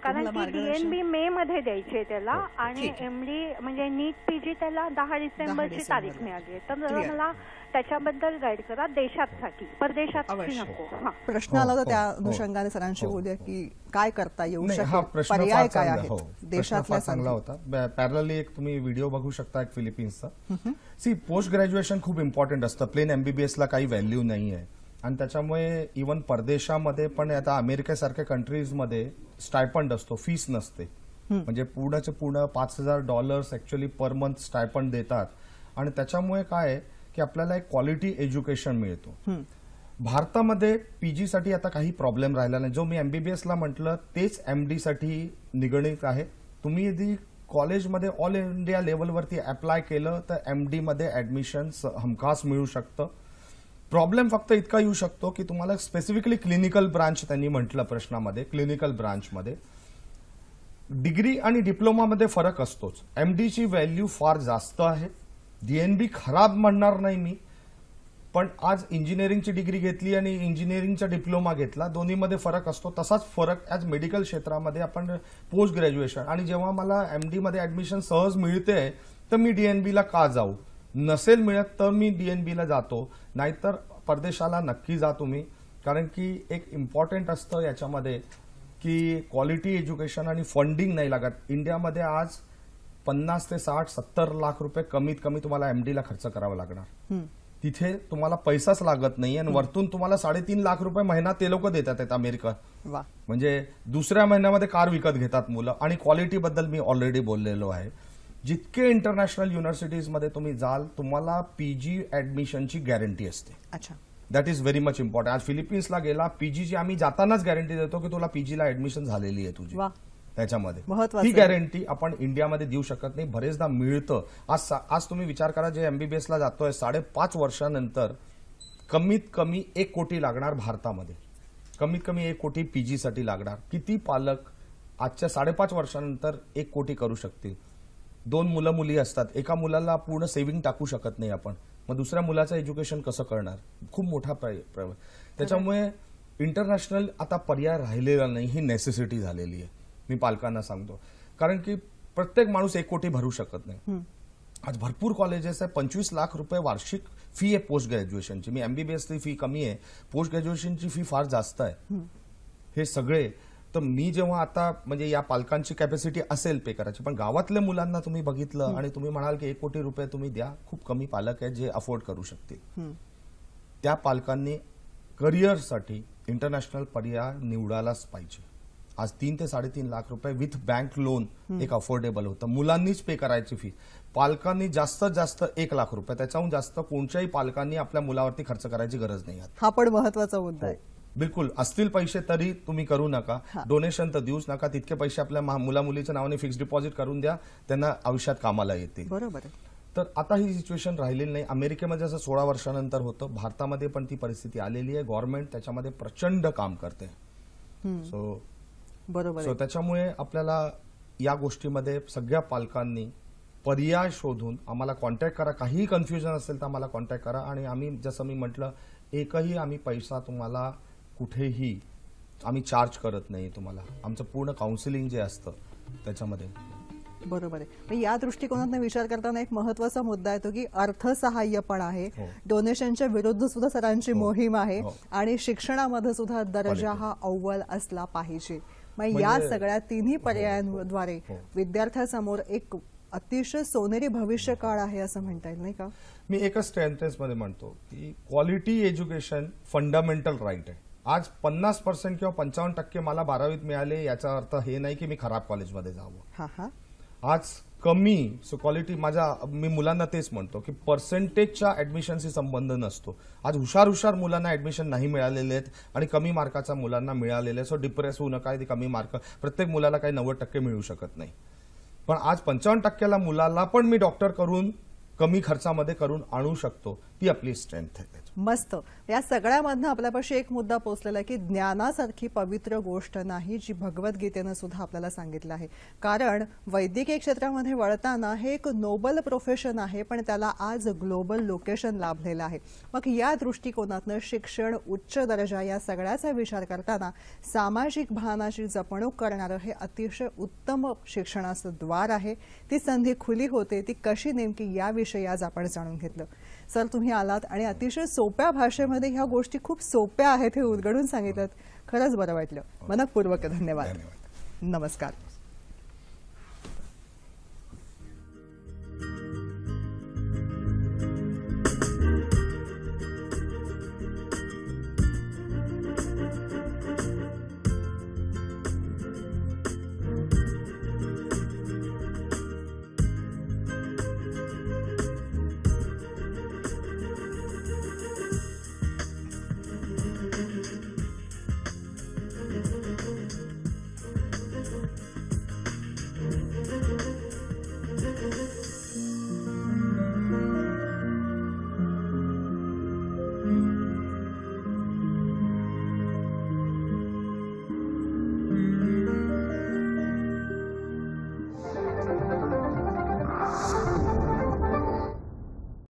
कारण की डीएनबी मे मध्ये द्यायचे त्याला आणि एमडी म्हणजे नीट पीजी त्याला 10 डिसेंबरची तारीख मिळाली. तर मला त्याच्याबद्दल गाईड करा, देशासाठी, परदेशात नको.
प्रश्न आला होता त्या अनुषंगाने सरांशी बोलूया की काय करता येऊ शकते, पर्याय काय आहेत देशातला.
चांगला होता. पॅरलली एक तुम्ही व्हिडिओ बघू शकता एक फिलिपिन्सचा. सी, पोस्ट ग्रॅज्युएशन खूप इम्पॉर्टंट असतं. प्लेन एमबीबीएसला काही व्हॅल्यू नाही आहे आणि त्याच्यामुळे इव्हन परदेशामध्ये पण आता अमेरिकेसारख्या कंट्रीजमध्ये स्टायपंड असतो, फीस नसते. म्हणजे पूर्णचे पूर्ण $5,000 ऍक्च्युअली पर मंथ स्टायपंड देतात आणि त्याच्यामुळे काय आहे की आपल्याला एक क्वालिटी एज्युकेशन मिळतो. भारतामध्ये पीजी साठी आता काही प्रॉब्लेम राहिला नाही. जो मी एमबीबीएसला म्हटलं तेच एमडी साठी निगडित आहे. तुम्ही यदि कॉलेजमध्ये ऑल इंडिया लेवलवरती अप्लाय केलं तर एमडी मध्ये ऍडमिशन हमखास मिळू शकतं. प्रॉब्लेम फक्त इतका येऊ शकतो की तुम्हाला स्पेसिफिकली क्लिनिकल ब्रांच, त्यांनी म्हटलं प्रश्नामध्ये, क्लिनिकल ब्रांचमध्ये डिग्री आणि डिप्लोमामध्ये फरक असतोच. एमडीची व्हॅल्यू फार जास्त आहे. डीएनबी खराब म्हणणार नाही मी, पण आज इंजिनिअरिंगची डिग्री घेतली आणि इंजिनिअरिंगचा डिप्लोमा घेतला, दोन्हीमध्ये फरक असतो. तसाच फरक आज मेडिकल क्षेत्रामध्ये आपण पोस्ट ग्रॅज्युएशन, आणि जेव्हा मला एमडी मध्ये ऍडमिशन सहज मिळते तर मी डीएनबीला का जाऊ, नसेल मिळत तर मी डीएनबीला जातो. नाहीतर परदेशाला नक्की जा तुम्ही, कारण की एक इम्पॉर्टंट असतं याच्यामध्ये की क्वालिटी एज्युकेशन आणि फंडिंग नाही लागत. इंडियामध्ये आज 50 ते 60-70 लाख रुपये कमीत कमी तुम्हाला एमडीला खर्च करावा लागणार. तिथे तुम्हाला पैसाच लागत नाही आणि वरतून तुम्हाला 3.5 लाख रुपये महिना ते लोक देतात आहेत अमेरिका. म्हणजे दुसऱ्या महिन्यामध्ये कार विकत घेतात मुलं. आणि क्वालिटी बद्दल मी ऑलरेडी बोललेलो आहे. जितके इंटरनॅशनल युनिव्हर्सिटीजमध्ये तुम्ही जाल तुम्हाला पीजी ऍडमिशनची गॅरंटी असते.
अच्छा,
that is very much important. आज फिलिपिन्सला गेला, पीजीची आम्ही जातानाच गॅरंटी देतो की तुला पीजीला ऍडमिशन झालेली आहे तुझी. त्याच्यामध्ये ही गॅरंटी आपण इंडियामध्ये देऊ शकत नाही. बरेचदा मिळतं. आज तुम्ही विचार करा, जे एमबीबीएसला जातोय 5.5 वर्षानंतर कमीत कमी 1 कोटी लागणार भारतामध्ये. कमीत कमी 1 कोटी पीजीसाठी लागणार. किती पालक आजच्या 5.5 वर्षानंतर 1 कोटी करू शकतील? 2 मुलं मुली असतात, एका मुलाला पूर्ण सेव्हिंग टाकू शकत नाही आपण, मग दुसऱ्या मुलाचं एज्युकेशन कसं करणार? खूप मोठा त्याच्यामुळे इंटरनॅशनल आता पर्याय राहिलेला नाही, ही नेसेसिटी झालेली आहे. मी पालकांना सांगतो, कारण की प्रत्येक माणूस 1 कोटी भरू शकत नाही. आज भरपूर कॉलेजेस आहे, 25 लाख रुपये वार्षिक फी आहे पोस्ट ग्रॅज्युएशनची. मी एमबीबीएसची फी कमी आहे, पोस्ट ग्रॅज्युएशनची फी फार जास्त आहे. हे सगळे तर मी जेव्हा आता म्हणजे या पालकांची कॅपॅसिटी असेल पे करायची, पण गावातल्या मुलांना तुम्ही बघितलं आणि तुम्ही म्हणाल की 1 कोटी रुपये तुम्ही द्या, खूप कमी पालक आहेत जे अफोर्ड करू शकतील. त्या पालकांनी करिअरसाठी इंटरनॅशनल पर्याय निवडायलाच पाहिजे. आज 3 ते 3.5 लाख रुपये विथ बँक लोन एक अफोर्डेबल होतं. मुलांनीच पे करायची फी. पालकांनी जास्तीत जास्त 1 लाख रुपये, त्याच्याहून जास्त कोणत्याही पालकांनी आपल्या मुलावरती खर्च करायची गरज नाही.
हा पण महत्वाचा मुद्दा आहे.
बिलकुल, असतील पैसे तरी तुम्ही करू नका. डोनेशन तर देऊच नका. तितके पैसे आपल्या मुला मुलीच्या नावाने फिक्स डिपॉझिट करून द्या, त्यांना आयुष्यात कामाला येतील.
बरोबर.
तर आता ही सिच्युएशन राहिलेली नाही. अमेरिकेमध्ये जसं 16 वर्षानंतर होतं, भारतामध्ये पण ती परिस्थिती आलेली आहे. गव्हर्नमेंट त्याच्यामध्ये प्रचंड काम करते.
बरोबर.
त्याच्यामुळे आपल्याला या गोष्टीमध्ये सगळ्या पालकांनी पर्याय शोधून आम्हाला कॉन्टॅक्ट करा. काहीही कन्फ्युजन असेल तर आम्हाला कॉन्टॅक्ट करा. आणि आम्ही जसं मी म्हटलं, एकही आम्ही पैसा तुम्हाला कुठेही आम्ही चार्ज करत नाही तुम्हाला. आमचं पूर्ण काउन्सिलिंग जे असतं त्याच्यामध्ये.
बरोबर आहे. या दृष्टिकोनातून विचार करताना एक महत्वाचा मुद्दा येतो की अर्थसहाय्य पण आहे, डोनेशनच्या विरुद्ध सुद्धा सरांची मोहीम आहे आणि शिक्षणामध्ये सुद्धा दर्जा हा अव्वल असला पाहिजे. मग या सगळ्या तिन्ही पर्यायांद्वारे विद्यार्थ्यासमोर एक अतिशय सोनेरी भविष्य काळ आहे असं म्हणता येईल, नाही का?
मी एकच सेंटेन्स मध्ये म्हणतो की क्वालिटी एज्युकेशन फंडामेंटल राईट आहे. आज 50% किंवा 55% मला 12वीत मिळाले याचा अर्थ हे नाही की मी खराब कॉलेजमध्ये जावं. आज कमी क्वालिटी मी मुलांना तेच म्हणतो की पर्सेंटेजच्या ऍडमिशनशी संबंध नसतो. आज हुशार मुलांना ऍडमिशन नाही मिळालेले आहेत आणि कमी मार्काचा मुलांना मिळालेले, सो डिप्रेस होऊ नका. कमी मार्क प्रत्येक मुलाला काही 90% मिळू शकत नाही, पण आज 55%ला मुलाला पण मी डॉक्टर करून कमी खर्चामध्ये करून आणू शकतो. ती आपली स्ट्रेंथ आहे.
मस्त. या सगळ्यामधनं आपल्यापाशी एक मुद्दा पोहोचलेला आहे की ज्ञानासारखी पवित्र गोष्ट नाही जी भगवद्गीतेनं सुद्धा आपल्याला सांगितलं आहे. कारण वैद्यकीय क्षेत्रामध्ये वळताना हे एक नोबल प्रोफेशन आहे, पण त्याला आज ग्लोबल लोकेशन लाभलेलं आहे. मग या दृष्टिकोनातनं शिक्षण, उच्च दर्जा या सगळ्याचा विचार करताना सामाजिक भावनाची जपणूक करणारं हे अतिशय उत्तम शिक्षणाचं द्वार आहे. ती संधी खुली होते, ती कशी नेमकी याविषयी आज आपण जाणून घेतलं. सर, तुम्ही आलात आणि अतिशय सोप्या भाषेमध्ये ह्या गोष्टी खूप सोप्या आहेत हे उलगडून सांगितलं. खरंच बरं वाटलं. मनःपूर्वक धन्यवाद. नमस्कार.